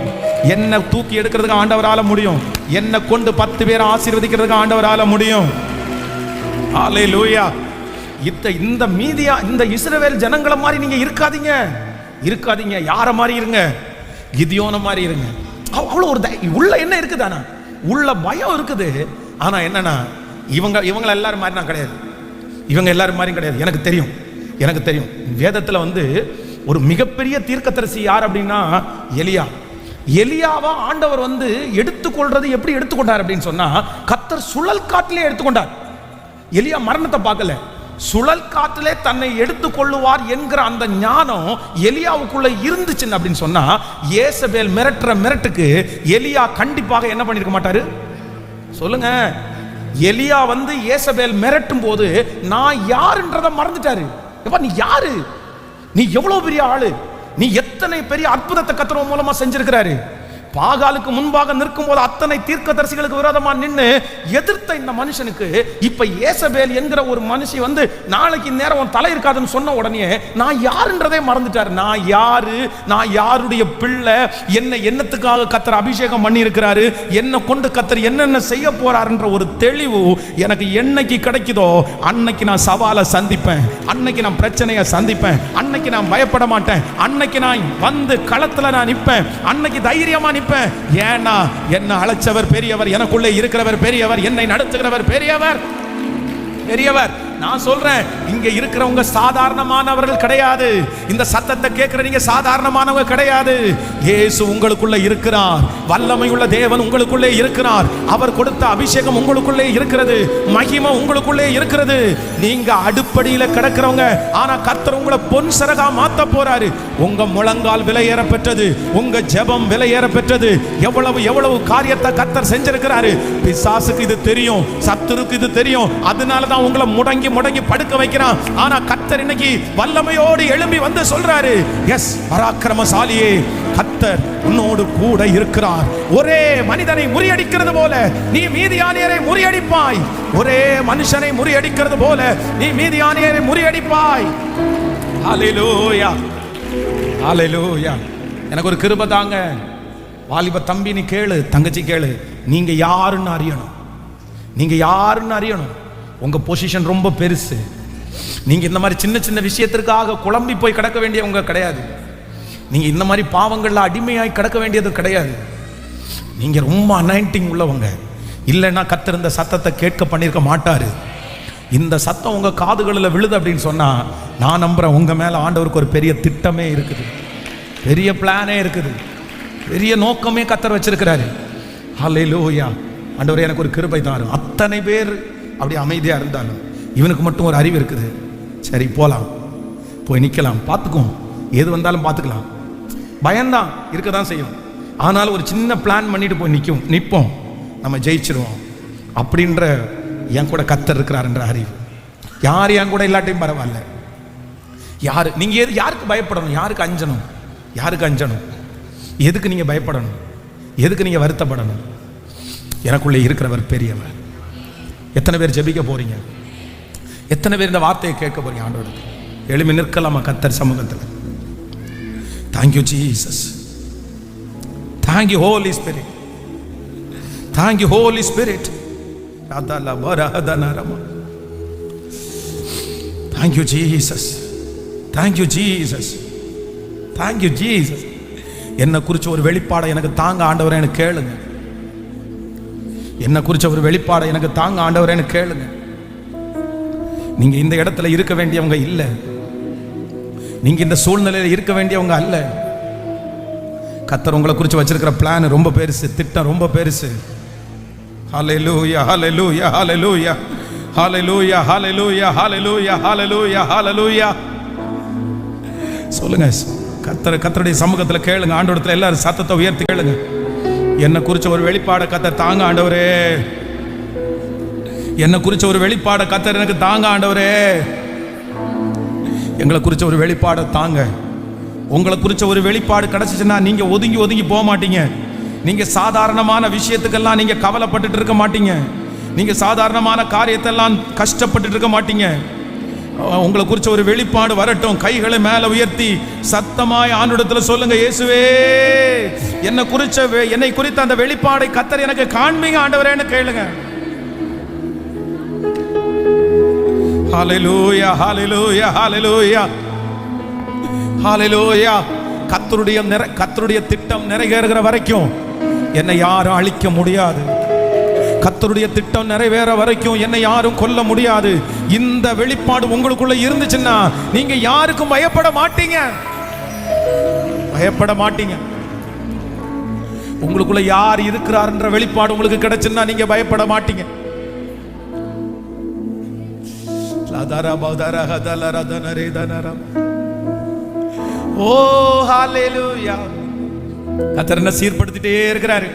என்ன தூக்கி எடுக்கிறதுக்கு ஆண்டவரால முடியும், என்ன கொண்டு 10 பேரை ஆசீர்வதிக்கிறதுக்கு ஆண்டவரால முடியும். ஹல்லேலூயா. இந்த மீதியா இந்த இஸ்ரவேல் ஜனங்களை மாதிரி நீங்க இருக்காதீங்க. யார மாதிரி இருங்க? கிதியோன மாதிரி இருங்க. அவ்வளவு ஒரு உள்ள என்ன இருக்குது, ஆனா உள்ள பயம் இருக்குது. ஆனா என்னன்னா, இவங்க எல்லாரும் மாதிரி நான் கிடையாது, இவங்க எல்லாரும் மாதிரியும் கிடையாது. எனக்கு தெரியும் வேதத்துல வந்து ஒரு மிகப்பெரிய தீர்க்கதரிசி யார் அப்படின்னா எலியாவா ஆண்டவர் வந்து எடுத்துக்கொள்றது எப்படி எடுத்துக்கொண்டார் அப்படின்னு சொன்னா, கர்த்தர் சுழல் காட்டிலே எடுத்துக்கொண்டார். எலியா மரணத்தை பார்க்கல, சுழல் காட்டிலே தன்னை எடுத்துக்கொள்ளுவார் என்கிற அந்த ஞானம் எலியாவுக்குள்ள இருந்துச்சு அப்படின்னு சொன்னா, ஏசபேல் மிரட்டுக்கு எலியா கண்டிப்பாக என்ன பண்ணிருக்க மாட்டாரு? சொல்லுங்க. எலியா வந்து ஏசபேல் மிரட்டும் போது நான் யாருன்றதை மறந்துட்டாரு. நீ யாரு? நீ எவ்வளவு பெரிய ஆளு? நீ எத்தனை பெரிய அற்புதத்தை கர்த்தர் மூலமா செஞ்சிருக்கிறாரு. பாகாலுக்கு முன்பாக நிற்கும் போது அத்தனை தீர்க்கதரிசிகளுக்கு விரோதமா நின்று எதிர்த்த இந்த மனுஷனுக்கு இப்ப ஏசபேல் என்கிற ஒரு மனுஷி வந்து நாளைக்கு நேரம் தலை இருக்காதுன்னு சொன்ன உடனே நான் யாருன்றதே மறந்துட்டாரு. நான் யாரு, நான் யாருடைய பிள்ளை, என்னத்துக்காக கர்த்தர் அபிஷேகம் பண்ணி இருக்கிறாரு, என்ன கொண்டு கர்த்தர் என்னென்ன செய்ய போறாருன்ற ஒரு தெளிவு எனக்கு என்னைக்கு கிடைக்குதோ அன்னைக்கு நான் சவாலை சந்திப்பேன், அன்னைக்கு நான் பிரச்சனையை சந்திப்பேன், அன்னைக்கு நான் பயப்பட மாட்டேன், அன்னைக்கு நான் வந்து களத்துல நான் நிற்பேன், அன்னைக்கு தைரியமா நிற்பேன். ஏன்னா என்ன அழைச்சவர் பெரியவர், எனக்குள்ளே இருக்கிறவர் பெரியவர், என்னை நடத்துகிறவர் பெரியவர். நான் சொல்றேன், இங்க இருக்கிறவங்க சாதாரணமானவர்கள் கிடையாது. இந்த சத்தத்தை கேட்கிற நீங்க சாதாரணமானவங்க கிடையாது. இயேசு உங்களுக்குள்ள இருக்கிறார், வல்லமை உள்ள தேவன் உங்களுக்குள்ளே இருக்கிறார், அவர் கொடுத்த அபிஷேகம் உங்களுக்குள்ளே இருக்கிறது, மகிமை உங்களுக்குள்ளே இருக்கிறது. நீங்க அடுப்படியில கிடக்கிறவங்க, ஆனா கர்த்தர் உங்களை பொன் சரகா மாத்த போறாரு. உங்க முழங்கால் விலையேற பெற்றது, உங்க ஜெபம் விலையேற பெற்றது. எவ்வளவு காரியத்தை கர்த்தர் செஞ்சிருக்கிறாரு. பிசாசுக்கு இது தெரியும், சத்துருக்கு இது தெரியும், அதனாலதான் உங்களை முடங்கி படுக்க வைக்கிறான். ஆனா கர்த்தர் இன்னைக்கு வல்லமையோடு எழும்பி வந்து சொல்றாரு, எஸ் பராக்கிரமசாலியே, கர்த்தர் உன்னோடு கூட இருக்கிறார். ஒரே மனிதனை முறியடிக்கிறது போல நீ மீதியானியரை முறியடிப்பாய், ஒரே மனுஷனை முறியடிக்கிறது போல நீ மீதியானியரை முறியடிப்பாய். ஹல்லேலூயா, ஹல்லேலூயா. எனக்கு ஒரு கிருபை தாங்க. வாலிப தம்பி நீ கேளு, தங்கச்சி கேளு, நீங்க யாருன்னு அறியணும். உங்க பொசிஷன் ரொம்ப பெருசு. நீங்க இந்த மாதிரி சின்ன விஷயத்திற்காக குழம்பி போய் கிடக்க வேண்டியவங்க கிடையாது. நீங்க இந்த மாதிரி பாவங்கள்ல அடிமையாய் கிடக்க வேண்டியது கிடையாது. நீங்க ரொம்ப அனாயிண்டிங் உள்ளவங்க. இல்லைன்னா கர்த்தர் இந்த சத்தத்தை கேட்க பண்ணிருக்க மாட்டாரு. இந்த சத்தம் உங்க காதுகளில் விழுது அப்படின்னு சொன்னா, நான் நம்புறேன் உங்க மேல ஆண்டவருக்கு ஒரு பெரிய திட்டமே இருக்குது, பெரிய பிளானே இருக்குது, பெரிய நோக்கமே கர்த்தர் வச்சிருக்கிறாரு. ஹல்லேலூயா. ஆண்டவரே, எனக்கு ஒரு கிருபை தாரும். அத்தனை பேர் அப்படி அமைதியா இருந்தாலும் இவனுக்கு மட்டும் ஒரு அறிவு இருக்குது. சரி, போலாம், போய் நிக்கலாம், பார்த்துக்குவோம், எது வந்தாலும் பார்த்துக்கலாம். பயம்தான் இருக்க தான் செய்யும். ஆனாலும் ஒரு சின்ன பிளான் பண்ணிட்டு போய் நிற்போம், நம்ம ஜெயிச்சிருவோம் அப்படின்ற என் கூட கர்த்தர் இருக்கிறார்ன்ற அறிவு. யார் என் கூட இல்லாட்டையும் பரவாயில்ல. யாரு நீங்க யாருக்கு பயப்படணும், யாருக்கு அஞ்சணும், எதுக்கு நீங்க பயப்படணும், எதுக்கு நீங்க வருத்தப்படணும்? எனக்குள்ளே இருக்கிறவர் பெரியவர். எத்தனை பேர் ஜெபிக்க போறீங்க? எத்தனை பேர் இந்த வார்த்தையை கேட்க போறீங்க? ஆண்டவரே எழுமி நிற்கலாமா கர்த்தர் சமூகத்தில்? Thank you Jesus, thank you holy spirit, thank you holy spirit. Thank you Jesus, thank you Jesus, thank you Jesus. என்னை குறிச்ச ஒரு வெளிப்பாடை எனக்கு தாங்க ஆண்டவரே எனக்கு கேளுங்க. என்னை குறிச்ச ஒரு வெளிப்பாடை எனக்கு தாங்க ஆண்டவரே எனக்கு கேளுங்க. நீங்க இந்த இடத்துல இருக்க வேண்டியவங்க இல்ல, நீங்க இந்த சூழ்நிலையில் இருக்க வேண்டியவங்க அல்ல. கர்த்தர் உங்களை குறித்து வச்சிருக்கிற பிளான் ரொம்ப பெருசு, திட்டம் ரொம்ப பெருசு. ஹல்லேலூயா, ஹல்லேலூயா, ஹல்லேலூயா, ஹல்லேலூயா, ஹல்லேலூயா, ஹல்லேலூயா, ஹல்லேலூயா, ஹல்லேலூயா. சொல்லுங்க, கர்த்தருடைய சமூகத்தில் கேளுங்க. ஆண்டவரத்தில் எல்லாரும் சத்தத்தை உயர்த்தி கேளுங்க. என்னை குறிச்ச ஒரு வெளிப்பாடை கர்த்தர் தாங்க ஆண்டவரே. என்னை குறிச்ச ஒரு வெளிப்பாடை கர்த்தர் எனக்கு தாங்க ஆண்டவரே. எங்களை குறிச்ச ஒரு வெளிப்பாடை தாங்க. உங்களை குறிச்ச ஒரு வெளிப்பாடு கிடைச்சிச்சுன்னா நீங்க ஒதுங்கி ஒதுங்கி போக மாட்டீங்க. நீங்க சாதாரணமான விஷயத்துக்கெல்லாம் நீங்க கவலைப்பட்டுட்டு இருக்க மாட்டீங்க. நீங்க சாதாரணமான காரியத்தெல்லாம் கஷ்டப்பட்டு இருக்க மாட்டீங்க. உங்களை குறிச்ச ஒரு வெளிப்பாடு வரட்டும். கைகளை மேல உயர்த்தி சத்தமாய் ஆண்டவரிடத்தில் சொல்லுங்க, இயேசுவே என்னை குறித்த அந்த வெளிப்பாடை கர்த்தர் எனக்கு காண்பீங்க ஆண்டவரேன்னு கேளுங்க. ஹல்லேலூயா, ஹல்லேலூயா, ஹல்லேலூயா, ஹல்லேலூயா. கர்த்தருடைய திட்டம் நிறைவேறுகிற வரைக்கும் என்னை யாரும் அழிக்க முடியாது. கர்த்தருடைய திட்டம் நிறைவேற வரைக்கும் என்னை யாரும் கொல்ல முடியாது. இந்த வெளிப்பாடு உங்களுக்குள்ள இருந்துச்சுன்னா நீங்க யாருக்கும் பயப்பட மாட்டீங்க, பயப்பட மாட்டீங்க. உங்களுக்குள்ள யார் இருக்கிறார்ன்ற வெளிப்பாடு உங்களுக்கு கிடைச்சுன்னா நீங்க பயப்பட மாட்டீங்க. ஓ ஹல்லேலூயா. கர்த்தர் என்ன சீர்படுத்திட்டே இருக்கிறாரு.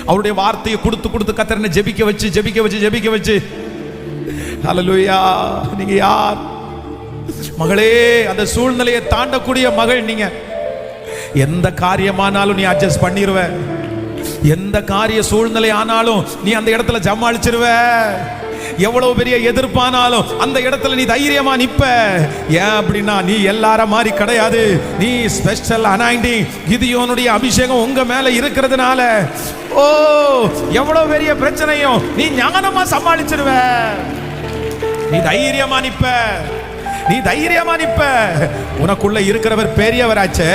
அவருடைய வார்த்தையை கொடுத்து கொடுத்து கர்த்தர் என்ன ஜெபிக்க வச்சு ஹல்லேலூயா. நீங்க யார் மகளே? அந்த சூழ்நிலையை தாண்டக்கூடிய மகள் நீங்க. எந்த காரியமானாலும் நீ அட்ஜஸ்ட் பண்ணிடுவ. எந்த காரிய சூழ்நிலை ஆனாலும் நீ அந்த இடத்துல ஜமாளிச்சிருவ. எவ்வளவு பெரிய எதிர்ப்பானாலும் அந்த இடத்துல நீ தைரியமா நிப்ப. ஏன் அப்படின்னா நீ எல்லார மாதிரி கிடையாது. நீ ஸ்பெஷல் அனாயிண்டிங், கிதியோனுடைய அபிஷேகம் உங்க மேல இருக்கிறதுனால ஓ எவ்வளவு பெரிய பிரச்சனையும் நீ ஞானமா சமாளிச்சிருவ. நீ தைரியமா நிப்ப, நீ தைரியமா நிப்ப. உனக்குள்ள இருக்கிறவர் பெரியவராச்சே,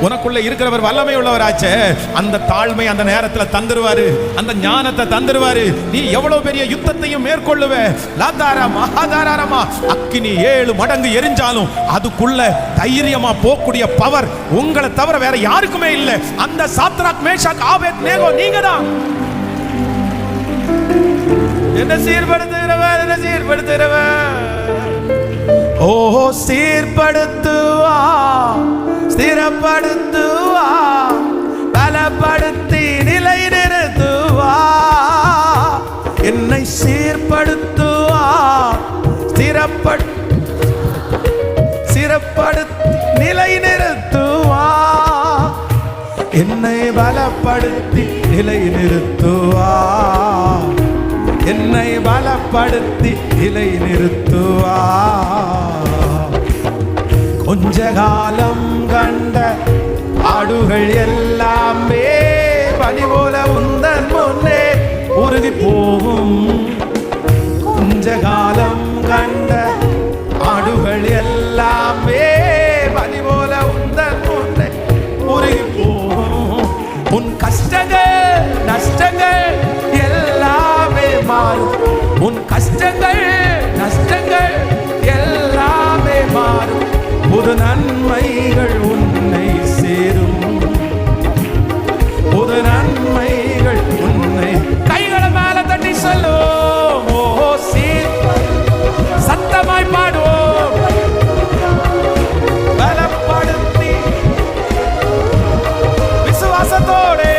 உனக்குள்ள இருக்கிறவர் வல்லமை உள்ளவராச்சே. அந்த தாழ்மை அந்த நேரத்தில் தந்துருவாரு, அந்த ஞானத்தை தந்துருவாரு. நீ எவ்வளவு பெரிய யுத்தத்தையும் மேற்கொள்ளுவ. லாதாரமா ஆதாரமா அக்கினி 7 மடங்கு எரிஞ்சாலும் அதுக்குள்ள தைரியமா போகக்கூடிய பவர் உங்களை தவிர வேற யாருக்குமே இல்லை. அந்த சாத்ராக் மேஷாக் ஆபேத்நேகோ நீங்க தான். என்ன சீர்படுத்துகிறவர், என்ன சீர்படுத்துகிறவர். ஓ சீர்படுத்துவா, ஸ்திரப்படுத்துவா, பலப்படுத்தி நிலை நிறுத்துவா. என்னை சீர்படுத்துவா, ஸ்திரப்படுத்தி நிலை நிறுத்துவா. என்னை பலப்படுத்தி நிலை நிறுத்துவா. என்னை பலப்படுத்தி நிலை நிறுத்துவா. கொஞ்ச காலம் கண்ட ஆடுகள் எல்லாமே பனி போல உந்தன் முன்னே உருகி போகும். கொஞ்ச காலம் கண்ட ஆடுகள் எல்லாமே பனி போல உந்தன் முன்னே உருகி போகும். உன் கஷ்டங்கள் நஷ்டங்கள் எல்லாமே மாறும். உன் கஷ்டங்கள் நஷ்டங்கள் எல்லாமே மாறும். புது நன்மைகள் உன்னை சேரும். புது நன்மைகள் உன்னை. கைகளை மேல தட்டி சொல்லுவோம். ஓ சத்தமாய் பாடுவோம். பலப்படுத்தி விசுவாசத்தோடு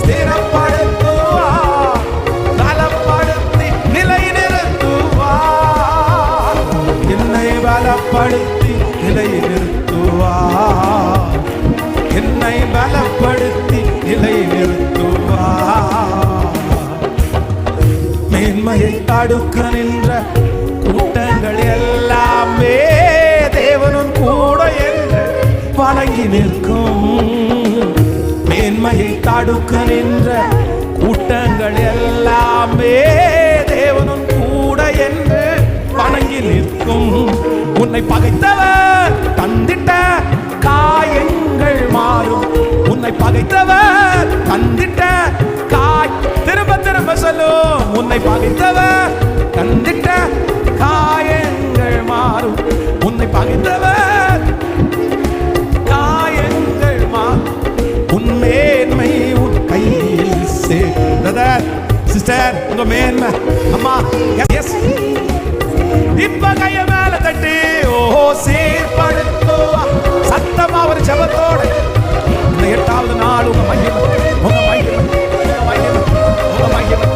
ஸ்திரப்படுத்துவா, பலப்படுத்தி மேன்மையை தடுக்க நின்ற கூட்டங்கள் எல்லாமே தேவனும் கூட என்று வணங்கி நிற்கும். மேன்மையை தடுக்க நின்ற கூட்டங்கள் எல்லாமே தேவனும் கூட என்று வணங்கி நிற்கும். உன்னை பகைத்தவர் தந்திட்ட காயங்கள் மாறும். உன்னை பகைத்தவர் தந்திட்ட திரும்ப திரும்ப சொல்லும். உன்னை பகைத்தவர் தந்திட்ட காயங்கள் மாறும். உன்னை பகைத்தவர் காயங்கள் மாறும். உன் மேன்மை உன் கையில் சே. பிரதர் சிஸ்டர், உங்க மேன்மை அம்மா எஸ் இப்ப கைய மேல தட்டி ஓ சீர்படுத்துவா சத்தமா ஒரு ஜெபத்தோட இந்த 8வது நாள் உங்க மகிமை உங்க மகிமை உங்க மகிமை உங்க மகிமை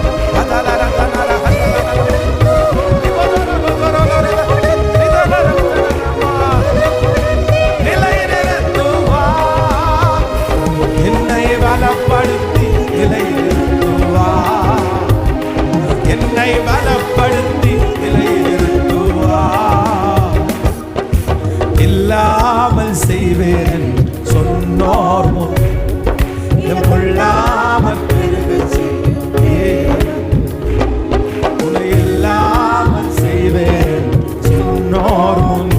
நிலைநிறுத்துவா. என்னை பலப்படுத்தி நிலைநிறுத்துவா. என்னை பலப்படுத்தி நிலைநிறுத்துவா. இல்லாமல் செய்வேன் சொன்னோர் முன் கொள்ளாமல் உன்னை இல்லாமல் செய்வேன் சொன்னோர் முன்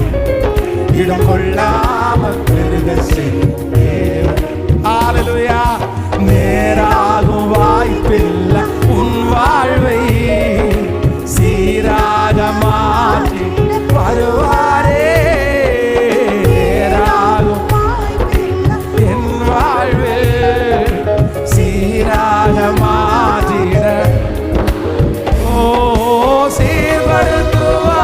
இடம் கொள்ளாமல் பெருக செய்வேன். ஹல்லேலூயா. நேராகும் வாய்ப்பில்லை உன் வாழ்வை சீராக மாற்றி வருவாரே. மாற்றிட ஓ சீர்படுத்துவா.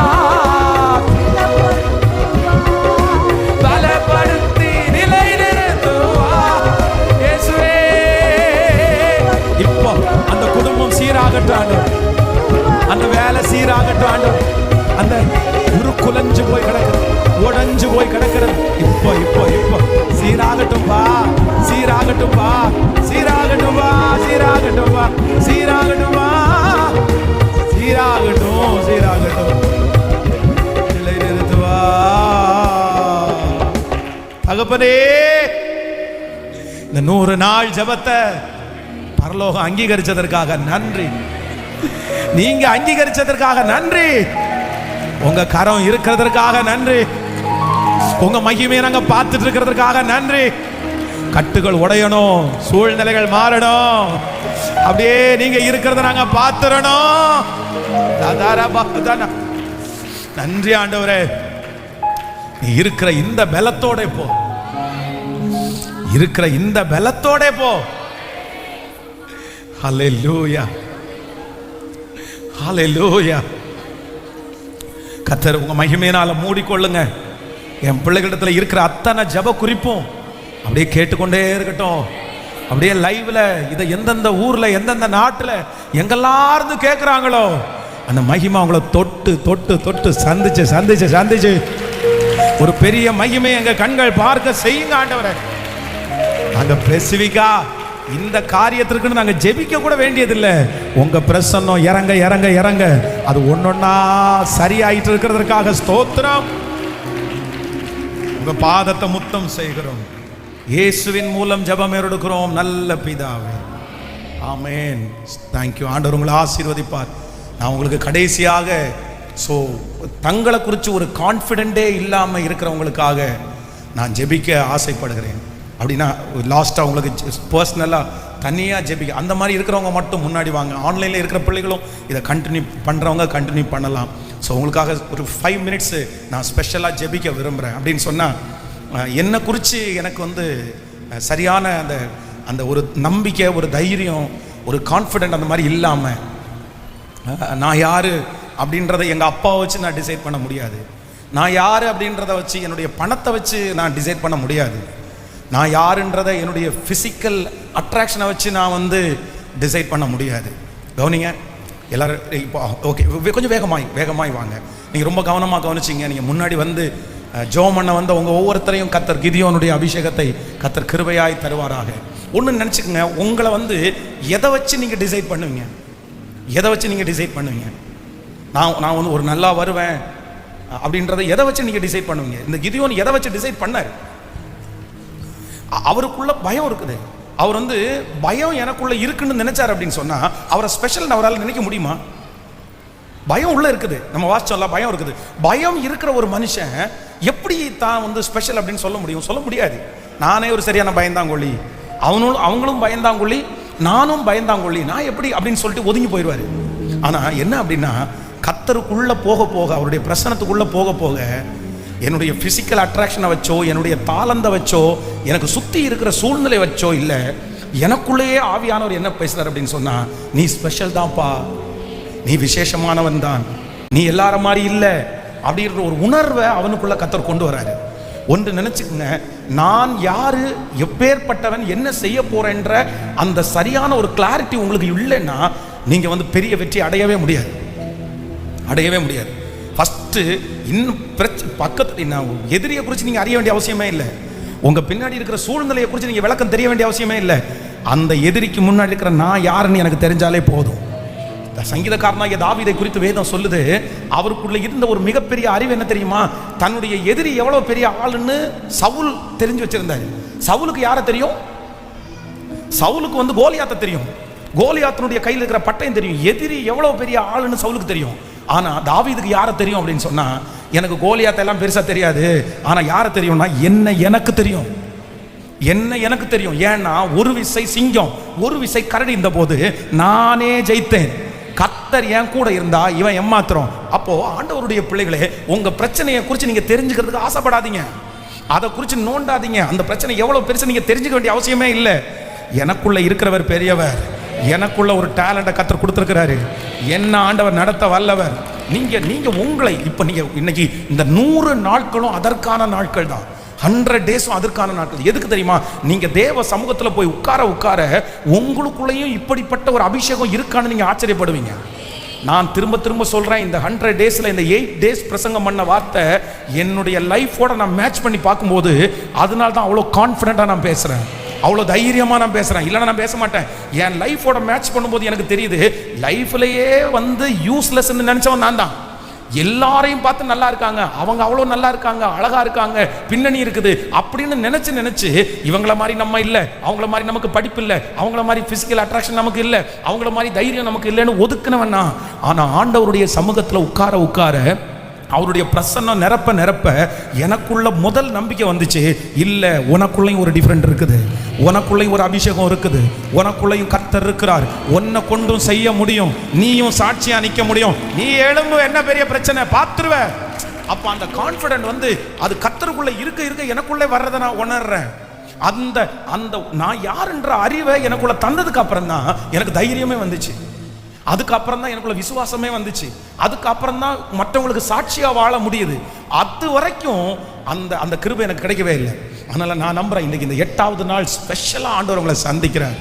பலப்படுத்தி நிலைநிறுத்துவா. இயேசுவே இப்போ அந்த குடும்பம் சீராகட்டும், அந்த வேலை சீராகட்டும், அந்த குலைஞ்சு போய் கிடக்குறது உடைஞ்சு போய் கிடக்கிறது இப்போ இப்போ இப்போ சீராகட்டும் பா. சீராகட்டும் பா. சீராகட்டும் பா. சீராகட்டும் பா. சீராகட்டும் பா. சீராகட்டும் சீராகட்டும். நிலைநிறுத்துவா. தகப்பனே, இந்த 100 நாள் ஜெபத்தை பரலோகம் அங்கீகரிச்சதற்காக நன்றி. நீங்க அங்கீகரிச்சதற்காக நன்றி. உங்க கரம் இருக்கிறதற்காக நன்றி. உங்க மகிமையை நாங்க பார்த்துட்டு இருக்கிறதுக்காக நன்றி. கட்டுகள் உடையணும், சூழ்நிலைகள் மாறணும், அப்படியே நீங்க இருக்கிறத நாங்க பார்த்துறணும். நன்றி ஆண்டவரே. நீ இருக்கிற இந்த பலத்தோட போ. இருக்கிற இந்த பலத்தோட போ. ஹல்லேலூயா. ஹல்லேலூயா. கர்த்தர் உங்க மகிமையினால மூடிக்கொள்ளுங்க. என் பிள்ளைகளிடத்துல இருக்கிற அத்தனை ஜெப குறிப்பும் அப்படியே கேட்டுக்கொண்டே இருக்கட்டும். அப்படியே லைவ்ல இதை எந்தெந்த ஊர்ல எந்தெந்த நாட்டுல எங்கெல்லாம் இருந்து கேட்கிறாங்களோ அந்த மகிமை அவங்கள தொட்டு தொட்டு தொட்டு சந்திச்சு சந்திச்சு சந்திச்சு ஒரு பெரிய மகிமை எங்க கண்கள் பார்க்க செய்யுங்க ஆண்டவரே. நாங்க ஸ்பெசிபிக்கா இந்த காரியத்திற்கு நாங்க ஜெபிக்க கூட வேண்டியதில்லை. உங்க பிரசன்னம் இறங்க இறங்க இறங்க அது ஒன்னொன்னா சரியாயிட்டு இருக்கிறதுக்காக ஸ்தோத்திரம். உங்க பாதத்தை முத்தம் செய்கிறோம். இயேசுவின் மூலம் ஜெபம் எடுக்கிறோம் நல்ல பிதாவே. ஆமென். தேங்க்யூ. ஆண்டவர் உங்களை ஆசீர்வதிப்பார். நான் உங்களுக்கு கடைசியாக தங்களை குறித்து ஒரு கான்ஃபிடென்ட்டே இல்லாமல் இருக்கிறவங்களுக்காக நான் ஜெபிக்க ஆசைப்படுகிறேன். அப்படின்னா லாஸ்ட்டாக உங்களுக்கு பர்சனலாக தனியாக ஜெபிக்க அந்த மாதிரி இருக்கிறவங்க மட்டும் முன்னாடி வாங்க. ஆன்லைனில் இருக்கிற பிள்ளைகளும் இதை கண்டினியூ பண்ணுறவங்க கண்டினியூ பண்ணலாம். ஸோ உங்களுக்காக ஒரு 5 மினிட்ஸு நான் ஸ்பெஷலாக ஜெபிக்க விரும்புகிறேன். அப்படின்னு சொன்னால் என்னை குறித்து எனக்கு சரியான அந்த ஒரு நம்பிக்கை, ஒரு தைரியம், ஒரு கான்ஃபிடென்ட் அந்த மாதிரி இல்லாமல் நான் யார் அப்படின்றத எங்கள் அப்பாவை வச்சு நான் டிசைட் பண்ண முடியாது. நான் யார் அப்படின்றத வச்சு என்னுடைய பணத்தை வச்சு நான் டிசைட் பண்ண முடியாது. நான் யாருன்றதை என்னுடைய ஃபிசிக்கல் அட்ராக்ஷனை வச்சு நான் டிசைட் பண்ண முடியாது. கவனிங்க எல்லோரும். இப்போ ஓகே, கொஞ்சம் வேகமாய் வாங்க. நீங்கள் ரொம்ப கவனமாக கவனிச்சிங்க. நீங்கள் முன்னாடி ஜெபம் பண்ண உங்கள் ஒவ்வொருத்தரையும் கர்த்தர் கிதியோனுடைய அபிஷேகத்தை கர்த்தர் கிருபையாய் தருவாராக. ஒன்று நினச்சிக்கோங்க, உங்களை எதை வச்சு நீங்கள் டிசைட் பண்ணுவீங்க? எதை வச்சு நீங்கள் டிசைட் பண்ணுவீங்க? நான் வந்து ஒரு நல்லா வருவேன் அப்படின்றத எதை வச்சு நீங்கள் டிசைட் பண்ணுவீங்க? இந்த கிதியோன் எதை வச்சு டிசைட் பண்ணார்? அவருக்குள்ள பயம் இருக்குது. அவர் வந்து பயம் எனக்குள்ள இருக்குன்னு நினைச்சார் அப்படின்னு சொன்னா அவரை ஸ்பெஷல் அவரால் நினைக்க முடியுமா? பயம் உள்ள இருக்குது. நம்ம வாசிச்சோம்ல, பயம் இருக்குது. பயம் இருக்கிற ஒரு மனுஷன் எப்படி தான் வந்து ஸ்பெஷல் அப்படின்னு சொல்ல முடியும்? சொல்ல முடியாது. நானே ஒரு சரியான பயந்தாங்கொள்ளி, அவங்களும் பயந்தாங்கொள்ளி, நானும் பயந்தாங்கொள்ளி, நான் எப்படி அப்படின்னு சொல்லிட்டு ஒதுங்கி போயிடுவாரு. ஆனா என்ன அப்படின்னா, கர்த்தருக்குள்ள போக போக, அவருடைய பிரசனத்துக்குள்ள போக போக, என்னுடைய பிசிக்கல் அட்ராக்ஷனை வச்சோ, என்னுடைய தாளந்தை வச்சோ, எனக்கு சுத்தி இருக்கிற சூழ்நிலை வச்சோ இல்ல, எனக்குள்ளேயே ஆவியானவர் என்ன பேசுறார் அப்படின்னு சொன்னா, நீ ஸ்பெஷல் தான்ப்பா, நீ விசேஷமானவன் தான், நீ எல்லார மாதிரி இல்ல அப்படின்ற ஒரு உணர்வை அவனுக்குள்ள கர்த்தர் கொண்டு வராரு. ஒன்று நினைச்சுக்கங்க, நான் யாரு, எப்பேற்பட்டவன், என்ன செய்ய போறேன்ற அந்த சரியான ஒரு கிளாரிட்டி உங்களுக்கு இல்லைன்னா நீங்க வந்து பெரிய வெற்றி அடையவே முடியாது. ஃபர்ஸ்ட் இன்னும் பக்கத்து எதிரியை குறித்து நீங்க அறிய வேண்டிய அவசியமே இல்லை. உங்க பின்னாடி இருக்கிற சூழ்நிலையை குறித்து நீங்க விளக்கம் தெரிய வேண்டிய அவசியமே இல்லை. அந்த எதிரிக்கு முன்னாடி இருக்கிற நான் யாருன்னு எனக்கு தெரிஞ்சாலே போதும். சங்கீதக்காரனாகிய தாவீதை குறித்து வேதம் சொல்லுது, அவருக்குள்ள இருந்த ஒரு மிகப்பெரிய அறிவு என்ன தெரியுமா? தன்னுடைய எதிரி எவ்வளவு பெரிய ஆளுன்னு சவுல் தெரிஞ்சு வச்சிருந்தாரு. சவுலுக்கு யாரை தெரியும்? சவுலுக்கு வந்து கோலியாத்தை தெரியும். கோலியாத்தினுடைய கையில் இருக்கிற பட்டயம் தெரியும். எதிரி எவ்வளவு பெரிய ஆளுன்னு சவுலுக்கு தெரியும். ஆனா தாவீதுக்கு யாரை தெரியும் அப்படின்னு சொன்னா, எனக்கு கோலியாத்தை எல்லாம் பெருசா தெரியாது, ஆனா யாரை தெரியும்னா எனக்கு தெரியும். ஏன்னா ஒரு விசை சிங்கம், ஒரு விசை கரடி இருந்த போது நானே ஜெயித்தேன். கர்த்தர் என் கூட இருந்தா இவன் ஏமாத்துறோம். அப்போ ஆண்டவருடைய பிள்ளைகளே, உங்க பிரச்சனையை குறித்து நீங்க தெரிஞ்சுக்கிறதுக்கு ஆசைப்படாதீங்க, அதை குறித்து நோண்டாதீங்க. அந்த பிரச்சனை எவ்வளவு பெருசு நீங்க தெரிஞ்சுக்க வேண்டிய அவசியமே இல்லை. எனக்குள்ள இருக்கிறவர் பெரியவர், எனக்குள்ள ஒரு டேலண்ட்டை கர்த்தர் கொடுத்திருக்கிறாரு, என்ன ஆண்டவர் நடத்த வல்லவர். நீங்க உங்களை இப்ப நீங்க இன்னைக்கு இந்த 100 நாட்களும் அதற்கான நாட்கள் தான். 100 டேஸும் அதற்கான நாட்கள். எதுக்கு தெரியுமா? நீங்க தேவ சமூகத்தில் போய் உட்கார உங்களுக்குள்ளேயும் இப்படிப்பட்ட ஒரு அபிஷேகம் இருக்கான்னு நீங்க ஆச்சரியப்படுவீங்க. நான் திரும்ப சொல்றேன், இந்த 100 டேஸ்ல இந்த 8 டேஸ் பிரசங்கம் பண்ண வார்த்தை என்னுடைய லைஃபோட நான் மேட்ச் பண்ணி பார்க்கும்போது, அதனால தான் அவ்வளோ கான்ஃபிடென்ட்டா நான் பேசுறேன், அவ்வளோ தைரியமா நான் பேசுறேன். இல்லைன்னா நான் பேச மாட்டேன். என் லைஃபோட மேட்ச் பண்ணும்போது எனக்கு தெரியுது, லைஃப்லயே வந்து யூஸ்லெஸ் நினைச்சவன் நான் தான். எல்லாரையும் பார்த்து நல்லா இருக்காங்க, அவங்க அவ்வளோ நல்லா இருக்காங்க, அழகா இருக்காங்க, பின்னணி இருக்குது அப்படின்னு நினைச்சு இவங்கள மாதிரி நம்ம இல்லை, அவங்கள மாதிரி நமக்கு படிப்பு இல்லை, அவங்கள மாதிரி பிசிக்கல் அட்ராக்ஷன் நமக்கு இல்லை, அவங்கள மாதிரி தைரியம் நமக்கு இல்லைன்னு ஒதுக்குனவனா. ஆனா ஆண்டவருடைய சமூகத்தில் உட்கார அவருடைய பிரசன்னம் நிரப்ப எனக்குள்ள முதல் நம்பிக்கை வந்துச்சு, இல்ல உனக்குள்ளையும் ஒரு டிஃபரெண்ட் இருக்குது, உனக்குள்ளையும் ஒரு அபிஷேகம் இருக்குது, உனக்குள்ளையும் கர்த்தர் இருக்கிறார், உன்னை கொண்டும் செய்ய முடியும், நீயும் சாட்சியா நிற்க முடியும், நீ எழும்பு, என்ன பெரிய பிரச்சனை பார்த்துருவ. அப்ப அந்த கான்ஃபிடென்ட் வந்து அது கர்த்தருக்குள்ள இருக்க எனக்குள்ளே வர்றதை நான் உணர்றேன். அந்த நான் யாருன்ற அறிவை எனக்குள்ள தந்ததுக்கு அப்புறம் தான் எனக்கு தைரியமே வந்துச்சு. அதுக்கப்புறம் தான் எனக்குள்ள விசுவாசமே வந்துச்சு. அதுக்கப்புறம் தான் மற்றவங்களுக்கு சாட்சியா வாழ முடியுது. அது வரைக்கும் அந்த கிருபை எனக்கு கிடைக்கவே இல்லை. அதனால நான் நம்புறேன், இன்னைக்கு இந்த 8வது நாள் ஸ்பெஷலா ஆண்டவர் உங்களை சந்திக்கிறார்.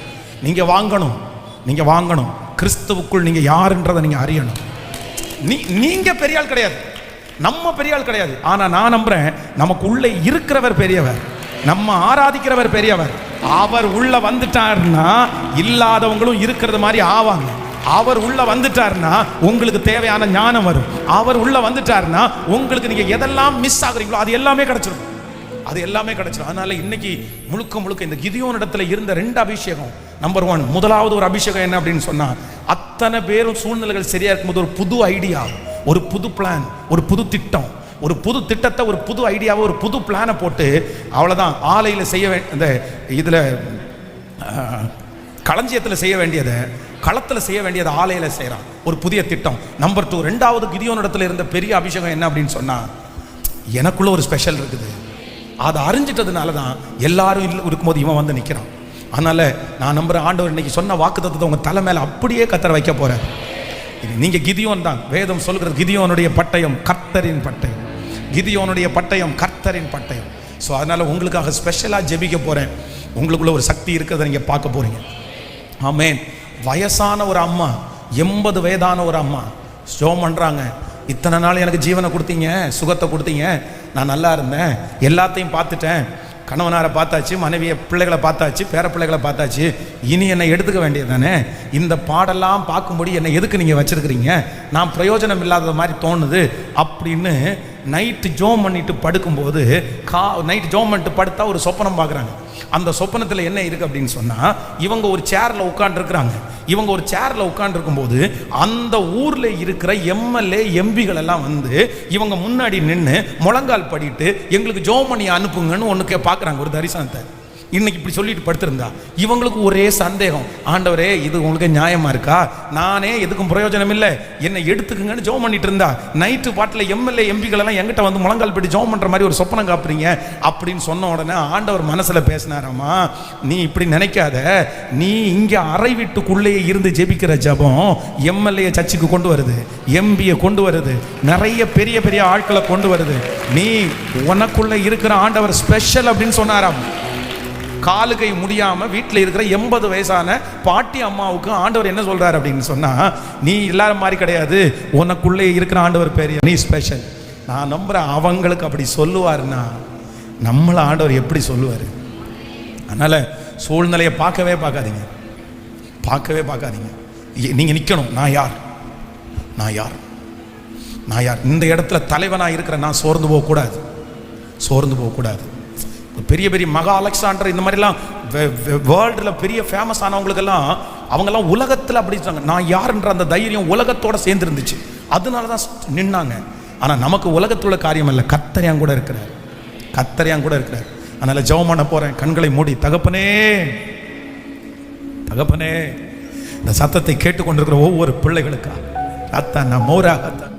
நீங்க வாங்கணும் கிறிஸ்துவுக்குள் நீங்க யாருன்றதை நீங்க அறியணும். நீங்க பெரிய ஆள் கிடையாது, நம்ம பெரிய ஆள் கிடையாது. ஆனா நான் நம்புறேன், நமக்கு உள்ளே இருக்கிறவர் பெரியவர், நம்ம ஆராதிக்கிறவர் பெரியவர். அவர் உள்ள வந்துட்டார்னா இல்லாதவங்களும் இருக்கிறது மாதிரி ஆவாங்க. அவர் உள்ள வந்துட்டார்னா உங்களுக்கு தேவையான ஞானம் வரும். அவர் உள்ள வந்துட்டார்னா உங்களுக்கு நீங்க எதெல்லாம் மிஸ் ஆகுறீங்களோ அது எல்லாமே கிடைச்சிடும். அதனால இன்னைக்கு முழுக்க இந்த கிதியோன் இடத்துல இருந்த 2 அபிஷேகம். நம்பர் 1, முதலாவது ஒரு அபிஷேகம் என்ன அப்படின்னு சொன்னா, அத்தனை பேரும் சூழ்நிலைகள் சரியா இருக்கும்போது ஒரு புது ஐடியா, ஒரு புது பிளான், ஒரு புது திட்டம், ஒரு புது திட்டத்தை, ஒரு புது ஐடியாவை, ஒரு புது பிளானை போட்டு அவ்வளவுதான் ஆலையில செய்ய வேண்டிய இதுல களஞ்சியத்தில் செய்ய வேண்டியதை களத்தில் செய்ய வேண்டியதை ஆலையில செய்யறான். ஒரு புதிய திட்டம். நம்பர் 2, 2வது கிதியோன் இடத்துல இருந்த பெரிய அபிஷேகம் என்ன அப்படின்னு சொன்னா, எனக்குள்ள ஒரு ஸ்பெஷல் இருக்குது, அதை அறிஞ்சிட்டதுனால தான் எல்லாரும் இருக்கும்போது இவன் வந்து நிற்கிறான். அதனால நான் நம்புறேன், ஆண்டவர் இன்னைக்கு சொன்ன வாக்குத்தத்தத்தை உங்க தலை மேல அப்படியே கர்த்தர் வைக்க போறார். நீங்க கிதியோன் தான். வேதம் சொல்கிறது, கிதியோனுடைய பட்டயம் கர்த்தரின் பட்டயம், கிதியோனுடைய பட்டயம் கர்த்தரின் பட்டயம். ஸோ அதனால உங்களுக்காக ஸ்பெஷலாக ஜெபிக்க போறேன். உங்களுக்குள்ள ஒரு சக்தி இருக்கிறத நீங்க பார்க்க போறீங்க. ஆமென். வயசான ஒரு அம்மா, 80 வயதான ஒரு அம்மா ஸ்டோம் பண்றாங்க. இத்தனை நாள் எனக்கு ஜீவனை கொடுத்தீங்க, சுகத்தை கொடுத்தீங்க, நான் நல்லா இருந்தேன், எல்லாத்தையும் பார்த்துட்டேன், கணவனாரை பார்த்தாச்சு, மனைவியை பிள்ளைகளை பார்த்தாச்சு, பேர பிள்ளைகளை பார்த்தாச்சு, இனி என்னை எடுத்துக்க வேண்டியது தானே. இந்த பாடெல்லாம் பார்க்கும்படி என்னை எதுக்கு நீங்கள் வச்சுருக்கிறீங்க, நான் பிரயோஜனம் இல்லாத மாதிரி தோணுது அப்படின்னு நைட்டு ஜோம் பண்ணிட்டு படுக்கும்போது நைட்டு ஜோம் பண்ணிட்டு படுத்தா ஒரு சொப்பனம் பார்க்குறாங்க. அந்த சொப்பனத்தில் என்ன இருக்குது அப்படின்னு சொன்னால், இவங்க ஒரு சேரில் உட்காந்துருக்குறாங்க. இவங்க ஒரு சேரில் உட்காந்துருக்கும்போது அந்த ஊரில் இருக்கிற எம்எல்ஏ எம்பிகள் எல்லாம் வந்து இவங்க முன்னாடி நின்று முழங்கால் படிட்டு எங்களுக்கு ஜோம் பண்ணி அனுப்புங்கன்னு ஒன்று பார்க்குறாங்க ஒரு தரிசனத்தை. இன்னைக்கு இப்படி சொல்லிட்டு படுத்திருந்தா இவங்களுக்கு ஒரே சந்தேகம், ஆண்டவரே இது உங்களுக்கு நியாயமா இருக்கா, நானே எதுக்கும் பிரயோஜனம் இல்லை, என்னை எடுத்துக்குங்கன்னு ஜோம் பண்ணிட்டு இருந்தா, நைட்டு பாட்டில் எம்எல்ஏ எம்பிகள் எல்லாம் எங்கிட்ட வந்து முழங்கால் படி ஜோம் பண்ற மாதிரி ஒரு சொப்பனம் காப்புறீங்க அப்படின்னு சொன்ன உடனே ஆண்டவர் மனசுல பேசினாராமா, நீ இப்படி நினைக்காத, நீ இங்க அறை வீட்டுக்குள்ளேயே இருந்து ஜெபிக்கிற ஜபம் எம்எல்ஏ சர்ச்சுக்கு கொண்டு வருது, எம்பியை கொண்டு வருது, நிறைய பெரிய பெரிய ஆட்களை கொண்டு வருது, நீ உனக்குள்ள இருக்கிற ஆண்டவர் ஸ்பெஷல் அப்படின்னு சொன்னாராம். காலு கை முடியாம வீட்டில் இருக்கிற 80 வயசான பாட்டி அம்மாவுக்கு ஆண்டவர் என்ன சொல்றாரு அப்படின்னு சொன்னா, நீ எல்லாரும் மாதிரி கிடையாது, உனக்குள்ளே இருக்கிற ஆண்டவர் பெரிய, நீ ஸ்பெஷல். நான் நம்புறேன் அவங்களுக்கு அப்படி சொல்லுவாருன்னா நம்மள ஆண்டவர் எப்படி சொல்லுவாரு. அதனால சூழ்நிலையை பார்க்கவே பார்க்காதீங்க. நீங்க நிக்கணும், நான் யார், இந்த இடத்துல தலைவனாக இருக்கிற நான் சோர்ந்து போகக்கூடாது. பெரிய பெரிய மகா அலெக்சாண்டர் இந்த மாதிரிலாம் வேர்ல்டில் பெரிய ஃபேமஸ் ஆனவங்களுக்கெல்லாம் அவங்கெல்லாம் உலகத்தில் அப்படி சொன்னாங்க, நான் யாருன்ற அந்த தைரியம் உலகத்தோட சேர்ந்து இருந்துச்சு, அதனால தான் நின்னாங்க. ஆனால் நமக்கு உலகத்துள்ள காரியம் இல்லை, கர்த்தர் கூட இருக்கிறார். அதனால ஜெபம் பண்ண போறேன், கண்களை மூடி. தகப்பனே இந்த சத்தத்தை கேட்டுக்கொண்டிருக்கிற ஒவ்வொரு பிள்ளைகளுக்கா அத்தான் நான் மோராகத்தான்